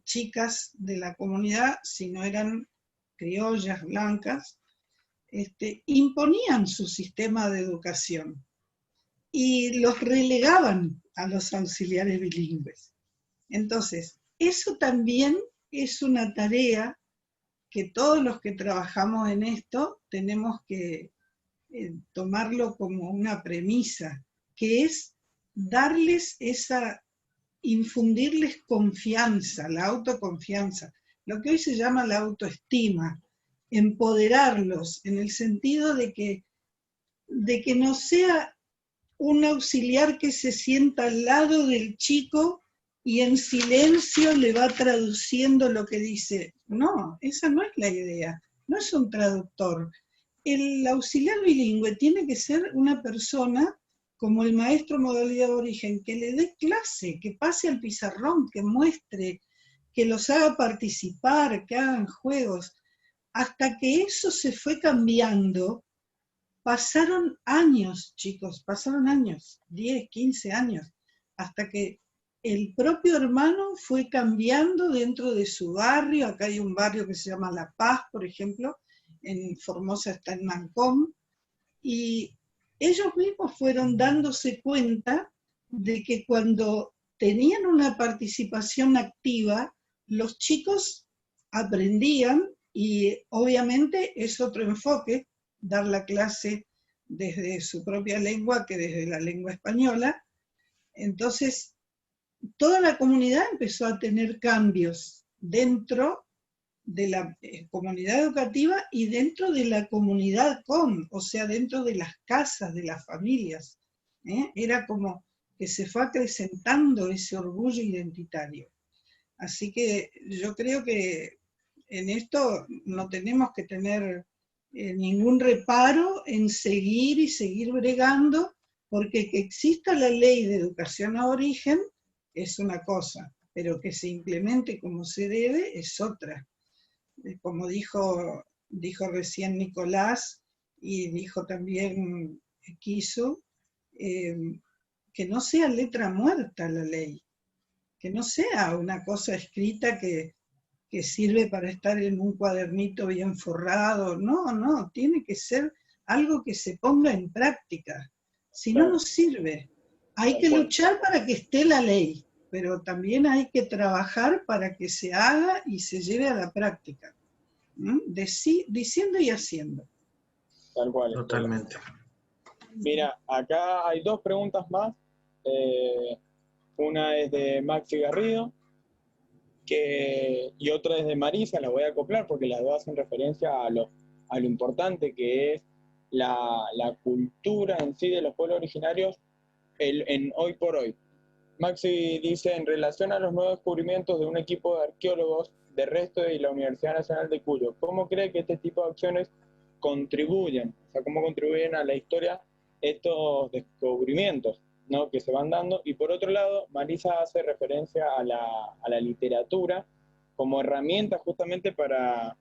chicas de la comunidad, sino eran criollas blancas, imponían su sistema de educación y los relegaban a los auxiliares bilingües. Entonces, eso también es una tarea que todos los que trabajamos en esto tenemos que tomarlo como una premisa, que es darles infundirles confianza, la autoconfianza, lo que hoy se llama la autoestima, empoderarlos en el sentido de que no sea un auxiliar que se sienta al lado del chico y en silencio le va traduciendo lo que dice. No, esa no es la idea, no es un traductor. El auxiliar bilingüe tiene que ser una persona como el maestro modalidad de origen, que le dé clase, que pase al pizarrón, que muestre, que los haga participar, que hagan juegos. Hasta que eso se fue cambiando, pasaron años, chicos, pasaron años, 10, 15 años, hasta que el propio hermano fue cambiando dentro de su barrio. Acá hay un barrio que se llama La Paz, por ejemplo, en Formosa está en Mancón, y ellos mismos fueron dándose cuenta de que cuando tenían una participación activa, los chicos aprendían y obviamente es otro enfoque dar la clase desde su propia lengua que desde la lengua española. Entonces, toda la comunidad empezó a tener cambios dentro de la comunidad educativa y dentro de la comunidad o sea, dentro de las casas, de las familias. Era como que se fue acrecentando ese orgullo identitario. Así que yo creo que en esto no tenemos que tener ningún reparo en seguir y seguir bregando, porque que exista la ley de educación a origen es una cosa, pero que se implemente como se debe es otra. Como dijo recién Nicolás, y dijo también Kisu, que no sea letra muerta la ley, que no sea una cosa escrita que sirve para estar en un cuadernito bien forrado, no, tiene que ser algo que se ponga en práctica, si no, no sirve. Hay que luchar para que esté la ley, pero también hay que trabajar para que se haga y se lleve a la práctica, diciendo y haciendo. Tal cual. Totalmente. Mira, acá hay dos preguntas más. Una es de Maxi Garrido y otra es de Marisa. La voy a acoplar porque las dos hacen referencia a lo importante que es la cultura en sí de los pueblos originarios en hoy por hoy. Maxi dice, en relación a los nuevos descubrimientos de un equipo de arqueólogos de Resto y la Universidad Nacional de Cuyo, ¿cómo cree que este tipo de acciones contribuyen? O sea, ¿cómo contribuyen a la historia estos descubrimientos, ¿no?, que se van dando? Y por otro lado, Marisa hace referencia a la literatura como herramienta justamente para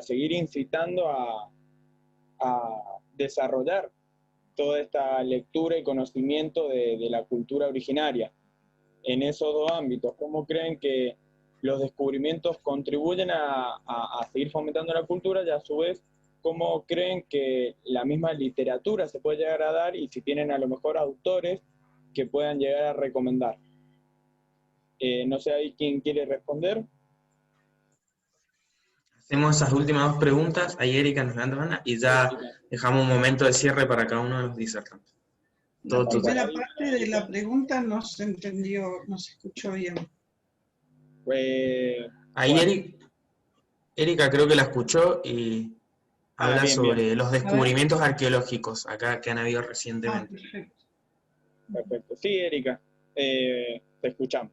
seguir incitando a desarrollar toda esta lectura y conocimiento de la cultura originaria. En esos dos ámbitos, ¿cómo creen que los descubrimientos contribuyen a seguir fomentando la cultura y a su vez, cómo creen que la misma literatura se puede llegar a dar y si tienen a lo mejor autores que puedan llegar a recomendar? No sé ahí quién quiere responder. Hacemos esas últimas dos preguntas, ahí Erika nos levanta la mano y ya dejamos un momento de cierre para cada uno de los disertantes. La primera parte de la pregunta no se entendió, no se escuchó bien. Ahí Erika creo que la escuchó y habla bien, sobre bien. los descubrimientos arqueológicos acá que han habido recientemente. Perfecto. Perfecto. Sí, Erika, te escuchamos.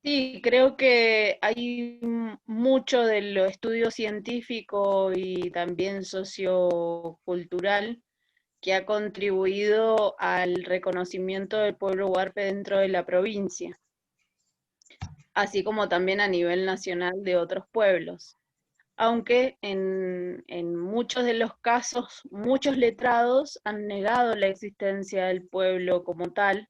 Sí, creo que hay mucho de lo estudio científico y también sociocultural que ha contribuido al reconocimiento del pueblo huarpe dentro de la provincia, así como también a nivel nacional de otros pueblos. Aunque en muchos de los casos, muchos letrados han negado la existencia del pueblo como tal,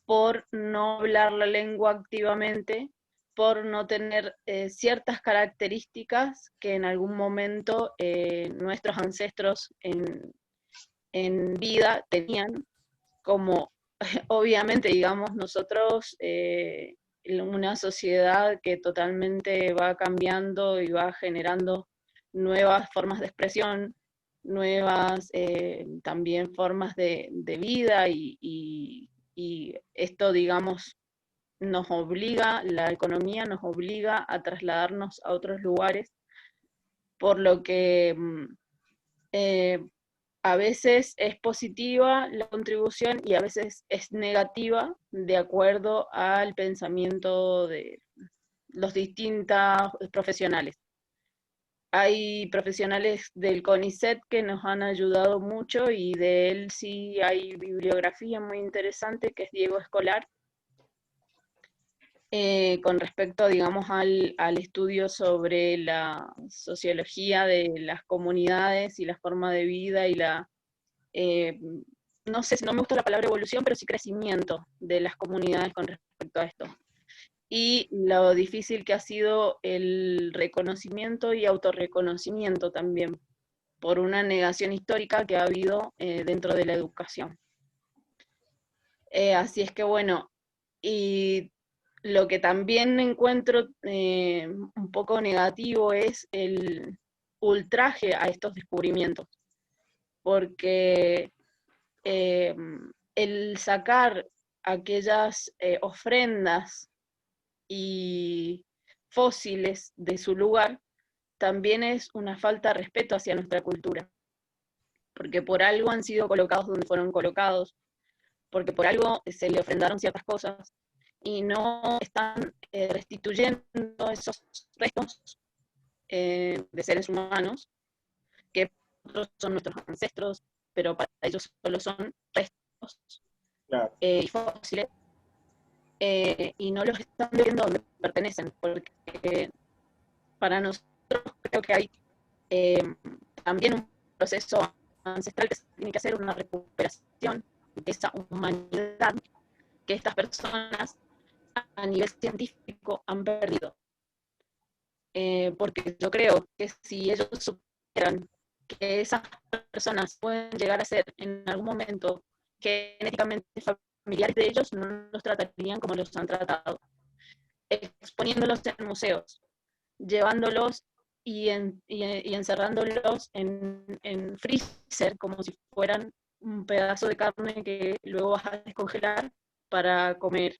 por no hablar la lengua activamente, por no tener ciertas características que en algún momento nuestros ancestros en vida tenían, como obviamente, digamos, nosotros, una sociedad que totalmente va cambiando y va generando nuevas formas de expresión, nuevas también formas de vida y esto, digamos, nos obliga, la economía nos obliga a trasladarnos a otros lugares, por lo que a veces es positiva la contribución y a veces es negativa de acuerdo al pensamiento de los distintos profesionales. Hay profesionales del CONICET que nos han ayudado mucho y de él sí hay bibliografía muy interesante, que es Diego Escolar, con respecto, digamos, al estudio sobre la sociología de las comunidades y la forma de vida y no sé, no me gusta la palabra evolución, pero sí crecimiento de las comunidades con respecto a esto. Y lo difícil que ha sido el reconocimiento y autorreconocimiento también, por una negación histórica que ha habido dentro de la educación. Así es que bueno, Y lo que también encuentro un poco negativo es el ultraje a estos descubrimientos, porque el sacar aquellas ofrendas y fósiles de su lugar también es una falta de respeto hacia nuestra cultura, porque por algo han sido colocados donde fueron colocados, porque por algo se le ofrendaron ciertas cosas, y no están restituyendo esos restos de seres humanos, que otros son nuestros ancestros, pero para ellos solo son restos Claro. y fósiles, y no los están viendo donde pertenecen, porque para nosotros creo que hay también un proceso ancestral que se tiene que hacer, una recuperación de esa humanidad que estas personas a nivel científico han perdido. Porque yo creo que si ellos supieran que esas personas pueden llegar a ser en algún momento genéticamente familiares de ellos, no los tratarían como los han tratado, exponiéndolos en museos, llevándolos y encerrándolos en freezer como si fueran un pedazo de carne que luego vas a descongelar para comer.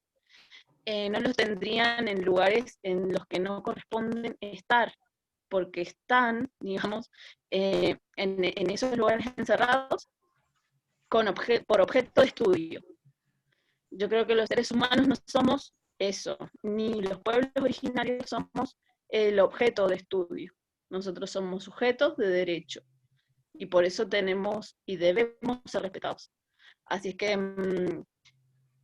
No los tendrían en lugares en los que no corresponden estar, porque están, digamos, en esos lugares encerrados por objeto de estudio. Yo creo que los seres humanos no somos eso, ni los pueblos originarios somos el objeto de estudio. Nosotros somos sujetos de derecho, y por eso tenemos y debemos ser respetados. Así es que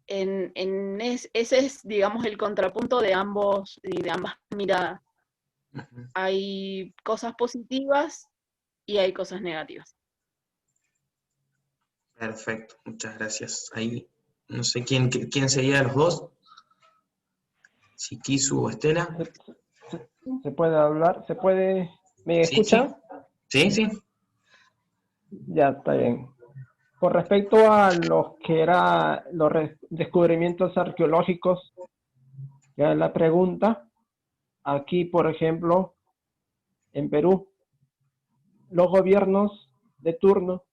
ese es, digamos, el contrapunto de ambas miradas. Hay cosas positivas y hay cosas negativas. Perfecto, muchas gracias. Ahí, no sé quién sería de los dos, si Kisu o Estela. ¿Se puede hablar? ¿Se puede? ¿Me escuchan? Sí, sí. Ya, está bien. Con respecto a los que eran los descubrimientos arqueológicos, ya la pregunta, aquí, por ejemplo, en Perú, los gobiernos de turno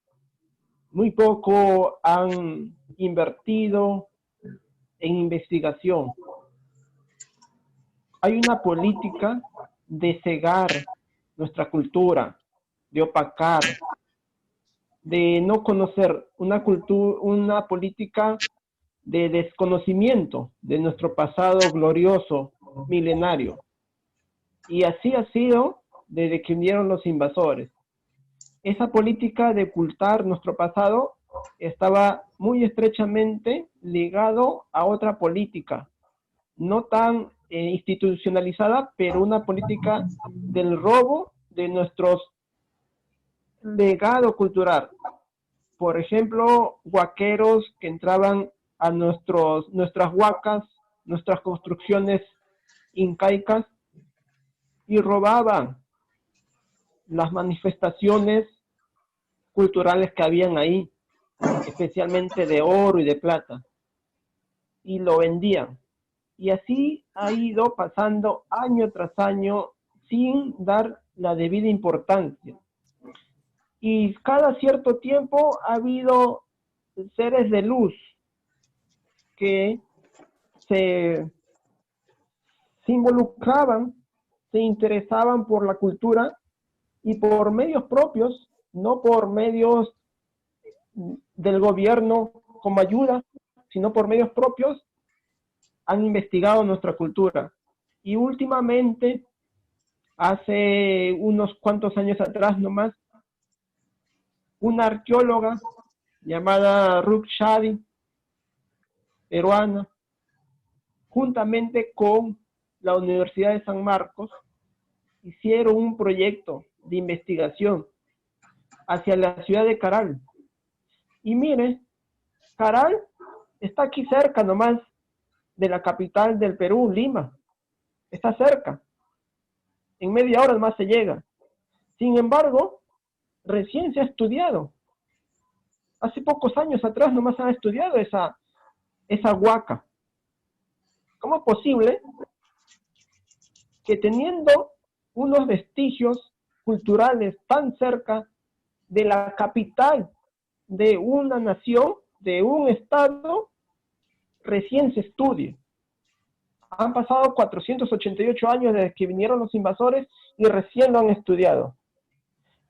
muy poco han invertido en investigación. Hay una política de cegar nuestra cultura, de opacar, de no conocer, una política de desconocimiento de nuestro pasado glorioso, milenario. Y así ha sido desde que vinieron los invasores. Esa política de ocultar nuestro pasado estaba muy estrechamente ligado a otra política, no tan institucionalizada, pero una política del robo de nuestros legado cultural. Por ejemplo, huaqueros que entraban a nuestras huacas, nuestras construcciones incaicas, y robaban las manifestaciones culturales que habían ahí, especialmente de oro y de plata, y lo vendían. Y así ha ido pasando año tras año sin dar la debida importancia. Y cada cierto tiempo ha habido seres de luz que se involucraban, se interesaban por la cultura, y por medios propios, no por medios del gobierno como ayuda, sino por medios propios, han investigado nuestra cultura. Y últimamente, hace unos cuantos años atrás nomás, una arqueóloga llamada Ruth Shadi, peruana, juntamente con la Universidad de San Marcos, hicieron un proyecto de investigación hacia la ciudad de Caral. Y mire, Caral está aquí cerca nomás de la capital del Perú, Lima. Está cerca. En media hora nomás se llega. Sin embargo, recién se ha estudiado. Hace pocos años atrás nomás han estudiado esa huaca. ¿Cómo es posible que teniendo unos vestigios culturales tan cerca de la capital de una nación, de un estado, recién se estudie? Han pasado 488 años desde que vinieron los invasores y recién lo han estudiado.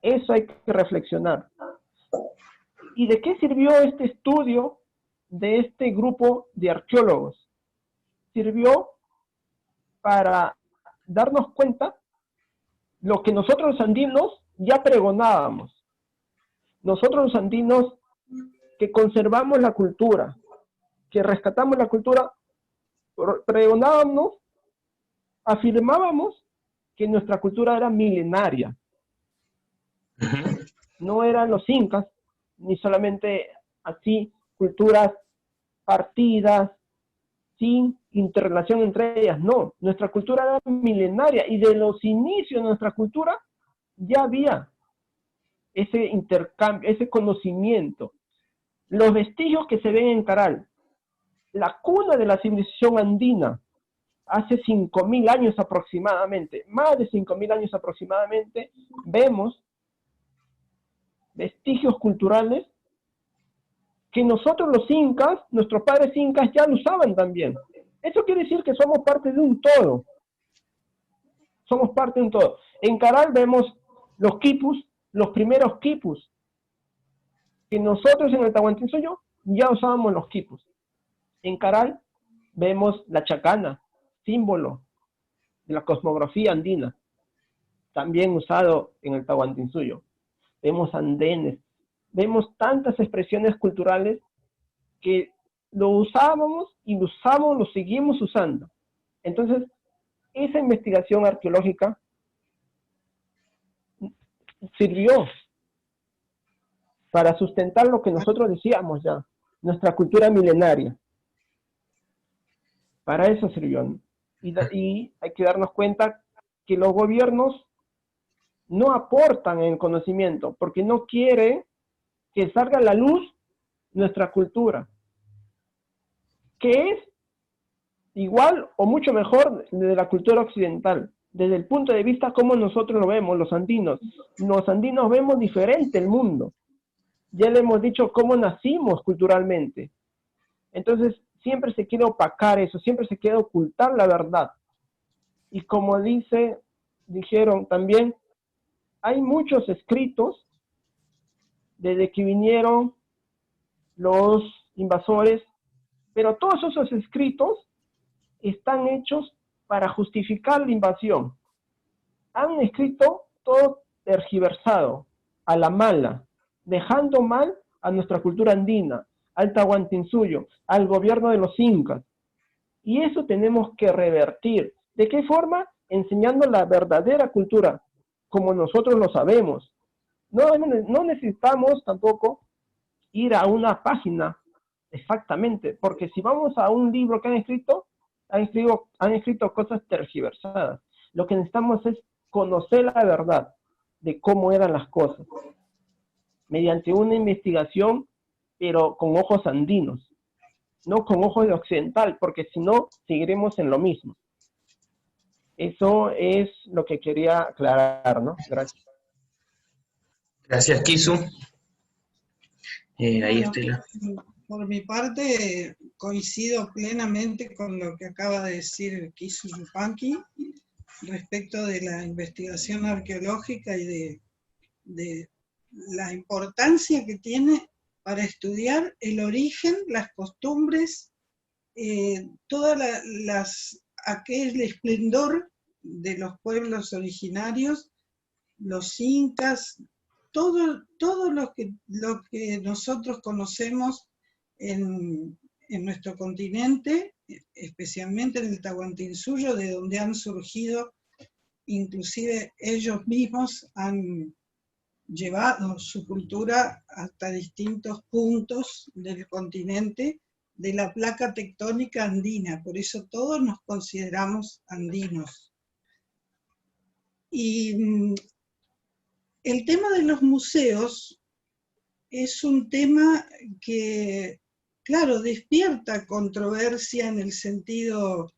Eso hay que reflexionar. ¿Y de qué sirvió este estudio de este grupo de arqueólogos? Sirvió para darnos cuenta lo que nosotros los andinos ya pregonábamos. Nosotros los andinos que conservamos la cultura, que rescatamos la cultura, pregonábamos, afirmábamos que nuestra cultura era milenaria. No eran los incas, ni solamente así, culturas partidas, sin interrelación entre ellas, no. Nuestra cultura era milenaria y de los inicios de nuestra cultura ya había ese intercambio, ese conocimiento. Los vestigios que se ven en Caral, la cuna de la civilización andina, hace 5.000 años aproximadamente, más de 5.000 años aproximadamente, vemos vestigios culturales que nosotros los incas, nuestros padres incas ya lo usaban también. Eso quiere decir que somos parte de un todo. Somos parte de un todo. En Caral vemos los quipus, los primeros quipus, que nosotros en el Tahuantinsuyo ya usábamos los quipus. En Caral vemos la chacana, símbolo de la cosmografía andina, también usado en el Tahuantinsuyo. Vemos andenes, vemos tantas expresiones culturales que lo usábamos y lo usamos, lo seguimos usando. Entonces, esa investigación arqueológica sirvió para sustentar lo que nosotros decíamos ya, nuestra cultura milenaria. Para eso sirvió, ¿no? Y hay que darnos cuenta que los gobiernos no aportan en el conocimiento, porque no quiere que salga a la luz nuestra cultura, que es igual o mucho mejor de la cultura occidental, desde el punto de vista como nosotros lo vemos, los andinos. Los andinos vemos diferente el mundo. Ya le hemos dicho cómo nacimos culturalmente. Entonces, siempre se quiere opacar eso, siempre se quiere ocultar la verdad. Y como dijeron también, hay muchos escritos desde que vinieron los invasores, pero todos esos escritos están hechos para justificar la invasión. Han escrito todo tergiversado, a la mala, dejando mal a nuestra cultura andina, al Tahuantinsuyo, al gobierno de los incas. Y eso tenemos que revertir. ¿De qué forma? Enseñando la verdadera cultura, como nosotros lo sabemos. No necesitamos tampoco ir a una página exactamente, porque si vamos a un libro que han escrito cosas tergiversadas. Lo que necesitamos es conocer la verdad de cómo eran las cosas, mediante una investigación, pero con ojos andinos, no con ojos de occidental, porque si no, seguiremos en lo mismo. Eso es lo que quería aclarar, ¿no? Gracias. Gracias, Kisu. Ahí Estela. Por mi parte, coincido plenamente con lo que acaba de decir Kisu Yupanqui respecto de la investigación arqueológica y de la importancia que tiene para estudiar el origen, las costumbres, aquel esplendor de los pueblos originarios, los incas, todo lo que nosotros conocemos en nuestro continente, especialmente en el Tahuantinsuyo, de donde han surgido, inclusive ellos mismos han llevado su cultura hasta distintos puntos del continente, de la placa tectónica andina, por eso todos nos consideramos andinos. Y el tema de los museos es un tema que, claro, despierta controversia en el sentido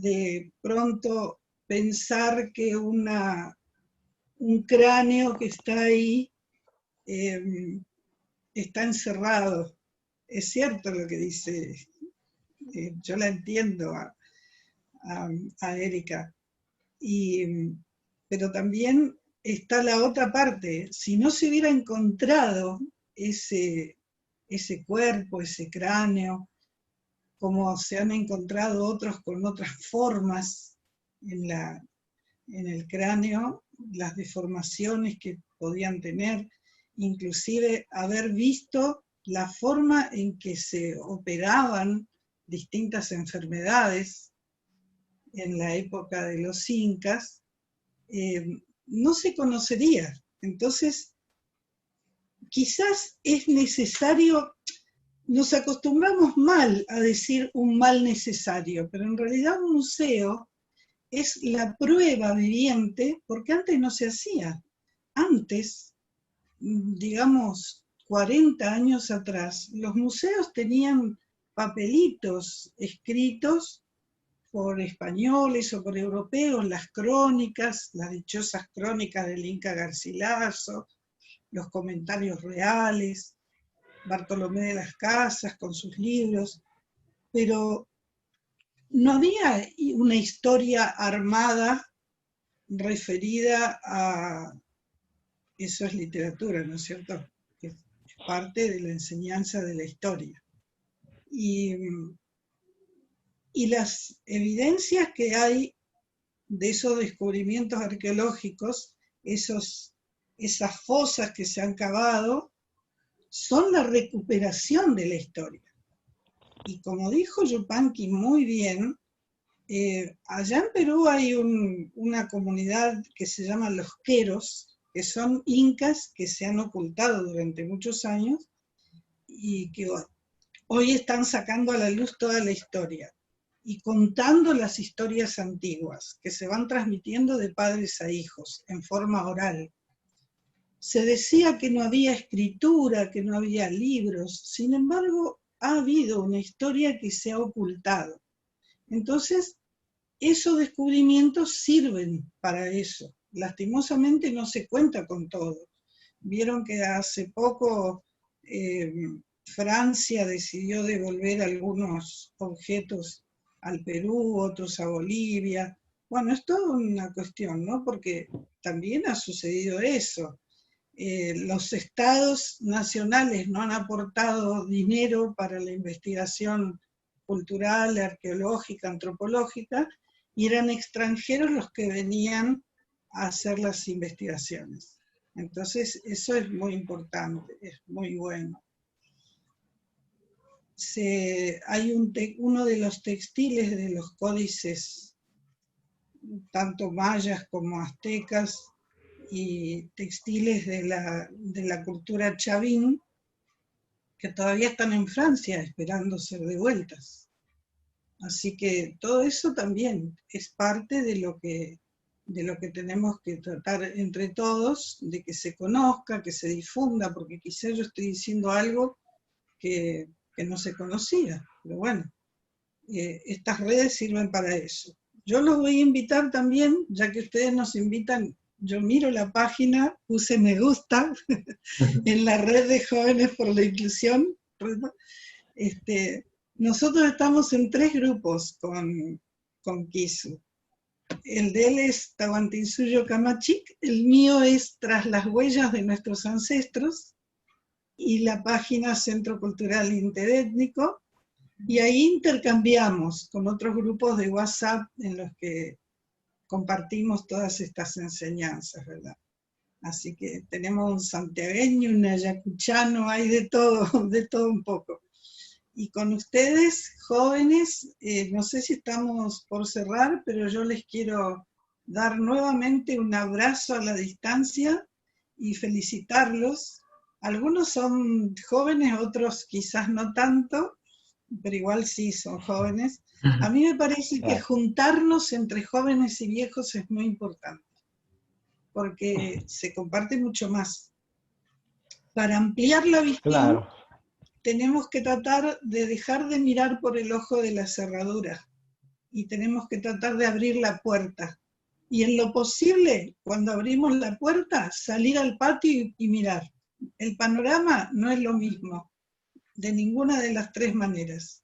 de pronto pensar que un cráneo que está ahí está encerrado. Es cierto lo que dice, yo la entiendo a Erika, pero también está la otra parte. Si no se hubiera encontrado ese cuerpo, ese cráneo, como se han encontrado otros con otras formas en el cráneo, las deformaciones que podían tener, inclusive haber visto la forma en que se operaban distintas enfermedades en la época de los incas, no se conocería. Entonces, quizás es necesario, nos acostumbramos mal a decir un mal necesario, pero en realidad un museo es la prueba viviente, porque antes no se hacía. Antes, digamos 40 años atrás, los museos tenían papelitos escritos por españoles o por europeos, las crónicas, las dichosas crónicas del Inca Garcilaso, los comentarios reales, Bartolomé de las Casas con sus libros, pero no había una historia armada referida a... Eso es literatura, ¿no es cierto? Que es parte de la enseñanza de la historia. Y las evidencias que hay de esos descubrimientos arqueológicos, esas fosas que se han cavado, son la recuperación de la historia. Y como dijo Yupanqui muy bien, allá en Perú hay una comunidad que se llama los queros, que son incas que se han ocultado durante muchos años y que hoy están sacando a la luz toda la historia y contando las historias antiguas que se van transmitiendo de padres a hijos en forma oral. Se decía que no había escritura, que no había libros, sin embargo ha habido una historia que se ha ocultado. Entonces, esos descubrimientos sirven para eso. Lastimosamente no se cuenta con todo. Vieron que hace poco Francia decidió devolver algunos objetos al Perú, otros a Bolivia. Bueno, es toda una cuestión, ¿no? Porque también ha sucedido eso. Los estados nacionales no han aportado dinero para la investigación cultural, arqueológica, antropológica, y eran extranjeros los que venían a hacer las investigaciones. Entonces, eso es muy importante, es muy bueno. Hay uno de los textiles de los códices, tanto mayas como aztecas, y textiles de la cultura chavín, que todavía están en Francia esperando ser devueltas. Así que todo eso también es parte de lo que tenemos que tratar entre todos, de que se conozca, que se difunda, porque quizá yo estoy diciendo algo que no se conocía, pero bueno, estas redes sirven para eso. Yo los voy a invitar también, ya que ustedes nos invitan. Yo miro la página, puse me gusta en la red de Jóvenes por la Inclusión. Nosotros estamos en 3 grupos con Kisu. El de él es Tahuantinsuyo Kamachic, el mío es Tras las Huellas de Nuestros Ancestros, y la página Centro Cultural Interétnico, y ahí intercambiamos con otros grupos de WhatsApp en los que compartimos todas estas enseñanzas, ¿verdad? Así que tenemos un santiagueño, un ayacuchano, hay de todo un poco. Y con ustedes, jóvenes, no sé si estamos por cerrar, pero yo les quiero dar nuevamente un abrazo a la distancia y felicitarlos. Algunos son jóvenes, otros quizás no tanto, pero igual sí son jóvenes. A mí me parece que juntarnos entre jóvenes y viejos es muy importante, porque se comparte mucho más. Para ampliar la visión, tenemos que tratar de dejar de mirar por el ojo de la cerradura y tenemos que tratar de abrir la puerta. Y en lo posible, cuando abrimos la puerta, salir al patio y mirar. El panorama no es lo mismo, de ninguna de las tres maneras.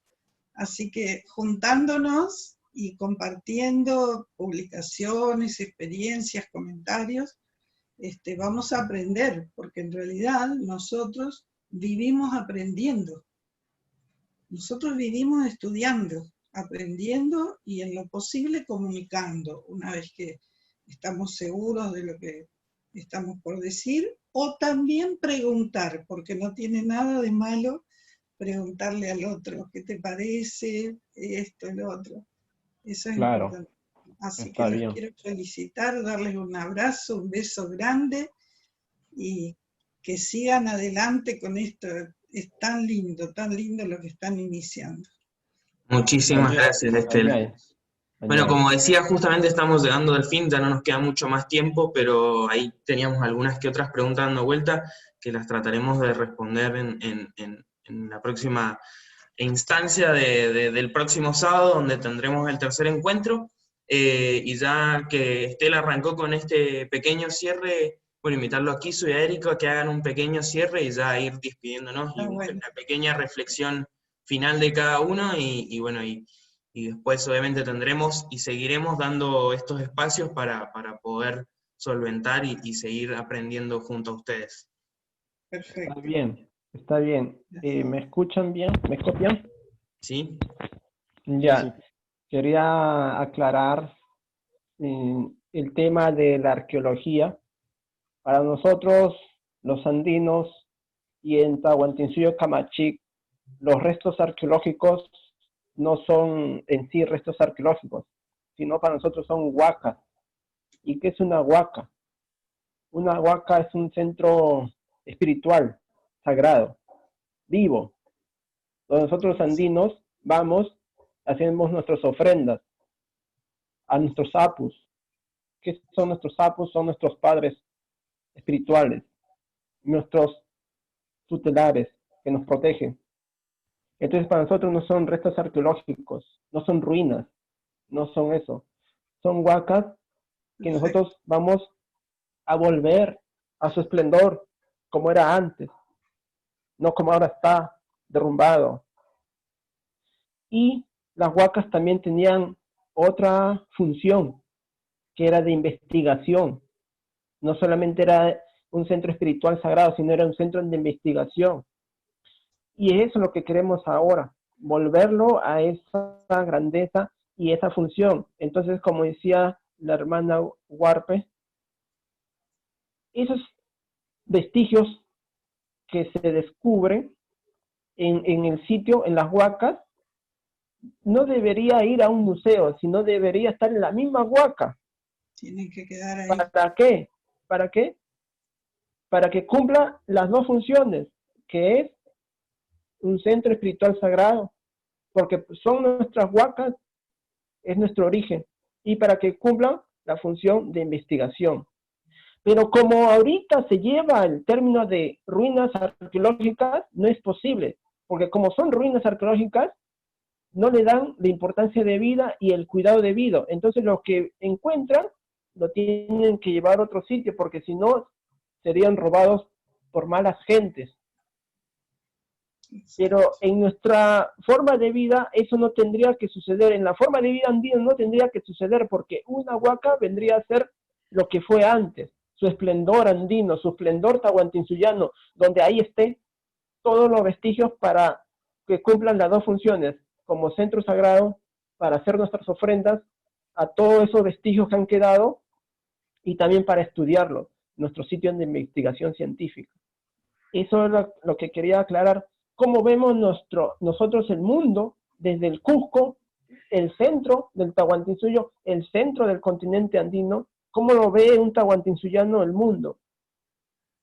Así que juntándonos y compartiendo publicaciones, experiencias, comentarios, vamos a aprender, porque en realidad nosotros vivimos aprendiendo. Nosotros vivimos estudiando, aprendiendo y en lo posible comunicando, una vez que estamos seguros de lo que estamos por decir, o también preguntar, porque no tiene nada de malo preguntarle al otro, ¿qué te parece esto, el otro? Eso es Claro, importante. Así que está los bien. quiero felicitar, darles un abrazo, un beso grande y que sigan adelante con esto. Es tan lindo lo que están iniciando. Muchísimas gracias, Estela. Genial, Bueno, genial. como decía, justamente estamos llegando al fin, ya no nos queda mucho más tiempo, pero ahí teníamos algunas que otras preguntas dando vuelta que las trataremos de responder en la próxima instancia del próximo sábado, donde tendremos el tercer encuentro. Y ya que Estela arrancó con este pequeño cierre, bueno, invitarlo a Kisu y a Erika a que hagan un pequeño cierre y ya ir despidiéndonos y Bueno. una pequeña reflexión final de cada uno y bueno, y después obviamente tendremos y seguiremos dando estos espacios para poder solventar y seguir aprendiendo junto a ustedes. Perfecto. Está bien, está bien. ¿Me escuchan bien? ¿Me copian? ¿Sí? Ya, Sí. quería aclarar el tema de la arqueología. Para nosotros, los andinos y en Tahuantinsuyo, Camachic, los restos arqueológicos no son en sí restos arqueológicos, sino para nosotros son huacas. ¿Y qué es una huaca? Una huaca es un centro espiritual, sagrado, vivo, donde nosotros andinos vamos, hacemos nuestras ofrendas a nuestros apus. ¿Qué son nuestros apus? Son nuestros padres espirituales, nuestros tutelares que nos protegen. Entonces para nosotros no son restos arqueológicos, no son ruinas, no son eso. Son huacas que nosotros vamos a volver a su esplendor como era antes, no como ahora está derrumbado. Y las huacas también tenían otra función, que era de investigación. No solamente era un centro espiritual sagrado, sino era un centro de investigación. Y eso es lo que queremos ahora, volverlo a esa grandeza y esa función. Entonces, como decía la hermana Huarpe, esos vestigios que se descubren en el sitio, en las huacas, no debería ir a un museo, sino debería estar en la misma huaca. Tienen que quedar ahí. ¿Para qué? ¿Para qué? Para que cumpla las dos funciones, que es un centro espiritual sagrado, porque son nuestras huacas, es nuestro origen, y para que cumplan la función de investigación. Pero como ahorita se lleva el término de ruinas arqueológicas, no es posible, porque como son ruinas arqueológicas, no le dan la importancia de vida y el cuidado debido. Entonces los que encuentran lo tienen que llevar a otro sitio, porque si no, serían robados por malas gentes. Pero en nuestra forma de vida eso no tendría que suceder. En la forma de vida andina no tendría que suceder, porque una huaca vendría a ser lo que fue antes, su esplendor andino, su esplendor tahuantinsuyano, donde ahí esté todos los vestigios para que cumplan las dos funciones, como centro sagrado, para hacer nuestras ofrendas a todos esos vestigios que han quedado, y también para estudiarlos, nuestro sitio de investigación científica. Eso es lo que quería aclarar. Cómo vemos nosotros el mundo desde el Cusco, el centro del Tahuantinsuyo, el centro del continente andino, cómo lo ve un tahuantinsuyano el mundo.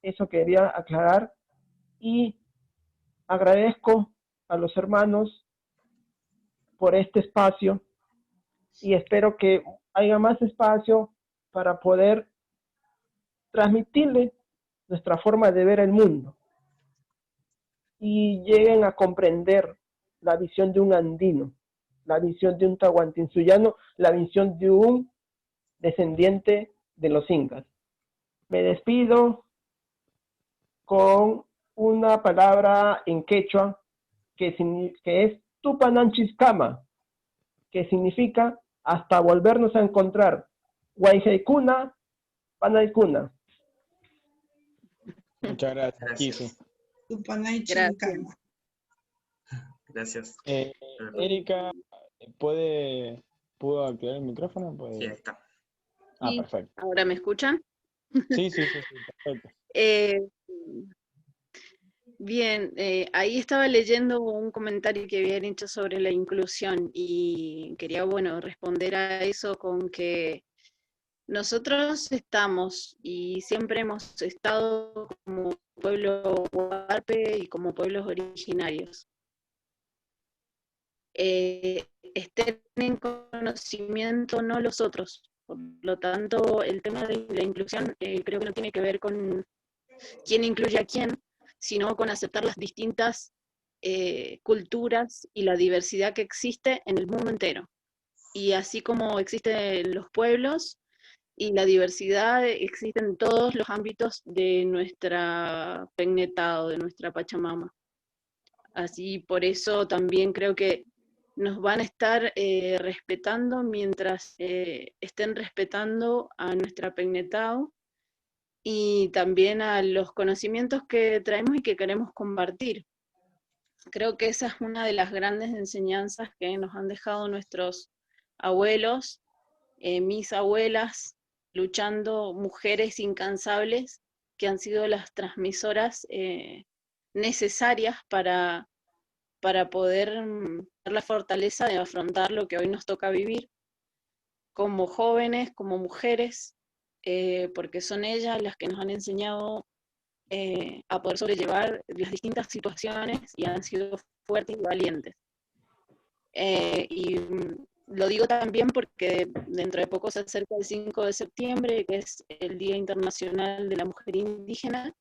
Eso quería aclarar y agradezco a los hermanos por este espacio y espero que haya más espacio para poder transmitirle nuestra forma de ver el mundo y lleguen a comprender la visión de un andino, la visión de un tahuantinsuyano, la visión de un descendiente de los incas. Me despido con una palabra en quechua que es Tupananchiskama, que significa hasta volvernos a encontrar. Guayjaykuna, Panaykuna. Muchas gracias, Gracias. Kisu. Tupanay Gracias. Chincama. Gracias. Erika, ¿pudo activar el micrófono? Sí, ahí está. Ah, Sí. perfecto. ¿Ahora me escuchan? Sí, perfecto. Bien, ahí estaba leyendo un comentario que habían hecho sobre la inclusión y quería, bueno, responder a eso con que nosotros estamos y siempre hemos estado como pueblo huarpe y como pueblos originarios. Estén en conocimiento no los otros. Por lo tanto, el tema de la inclusión creo que no tiene que ver con quién incluye a quién, sino con aceptar las distintas culturas y la diversidad que existe en el mundo entero. Y así como existen los pueblos y la diversidad existe en todos los ámbitos de nuestra Pegnetado, de nuestra Pachamama. Así por eso también creo que nos van a estar respetando mientras estén respetando a nuestra Pegnetao y también a los conocimientos que traemos y que queremos compartir. Creo que esa es una de las grandes enseñanzas que nos han dejado nuestros abuelos, mis abuelas, luchando, mujeres incansables que han sido las transmisoras necesarias para poder tener la fortaleza de afrontar lo que hoy nos toca vivir como jóvenes, como mujeres, porque son ellas las que nos han enseñado a poder sobrellevar las distintas situaciones y han sido fuertes y valientes. Y lo digo también porque dentro de poco se acerca el 5 de septiembre, que es el Día Internacional de la Mujer Indígena,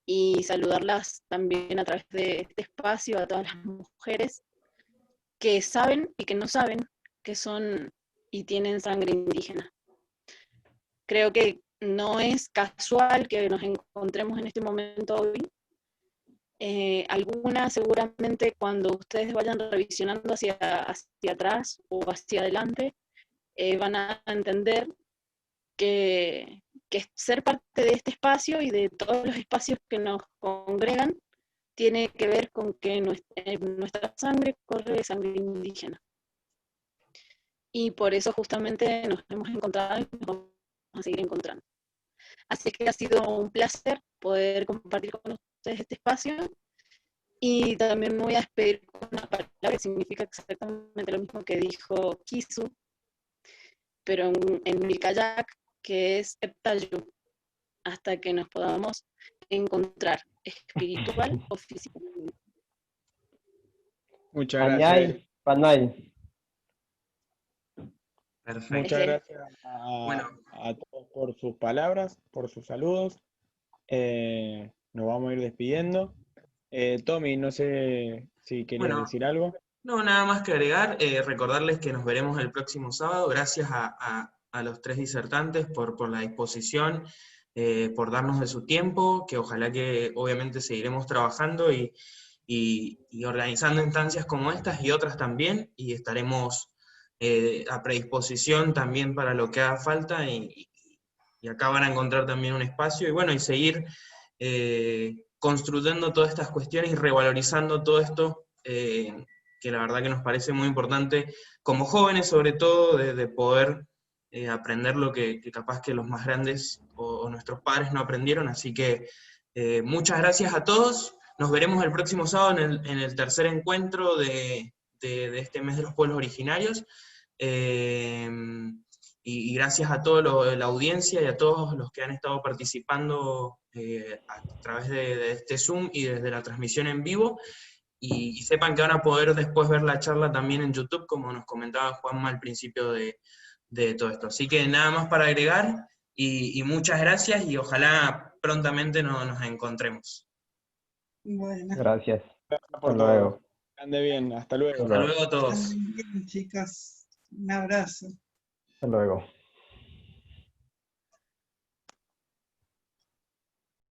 y saludarlas también a través de este espacio a todas las mujeres que saben y que no saben que son y tienen sangre indígena. Creo que no es casual que nos encontremos en este momento hoy. Algunas seguramente cuando ustedes vayan revisionando hacia atrás o hacia adelante, van a entender que ser parte de este espacio y de todos los espacios que nos congregan tiene que ver con que nuestra sangre corre sangre indígena. Y por eso justamente nos hemos encontrado y nos vamos a seguir encontrando. Así que ha sido un placer poder compartir con ustedes este espacio. Y también me voy a despedir con una palabra que significa exactamente lo mismo que dijo Kisu, pero en mi kayak, que es Eptayu, hasta que nos podamos encontrar espiritual o físicamente. Muchas gracias. Añay, Panay. Perfecto. Muchas gracias Bueno. a todos por sus palabras, por sus saludos. Nos vamos a ir despidiendo. Tommy, no sé si querías decir algo. No, nada más que agregar, recordarles que nos veremos el próximo sábado. Gracias a los tres disertantes por la disposición, por darnos de su tiempo, que ojalá que obviamente seguiremos trabajando y organizando instancias como estas y otras también, y estaremos a predisposición también para lo que haga falta, y acá van a encontrar también un espacio, y bueno, y seguir construyendo todas estas cuestiones y revalorizando todo esto, que la verdad que nos parece muy importante, como jóvenes sobre todo, de poder aprender lo que capaz que los más grandes o nuestros padres no aprendieron. Así que muchas gracias a todos. Nos veremos el próximo sábado en el tercer encuentro de este mes de los pueblos originarios. Y gracias a toda la audiencia y a todos los que han estado participando a través de este Zoom y desde la transmisión en vivo. Y sepan que van a poder después ver la charla también en YouTube, como nos comentaba Juanma al principio de todo esto. Así que nada más para agregar, y muchas gracias, y ojalá prontamente nos encontremos. Bueno. Gracias. Gracias Hasta por luego. todo. Ande bien, hasta luego. Hasta luego a todos. Bien, chicas. Un abrazo. Hasta luego.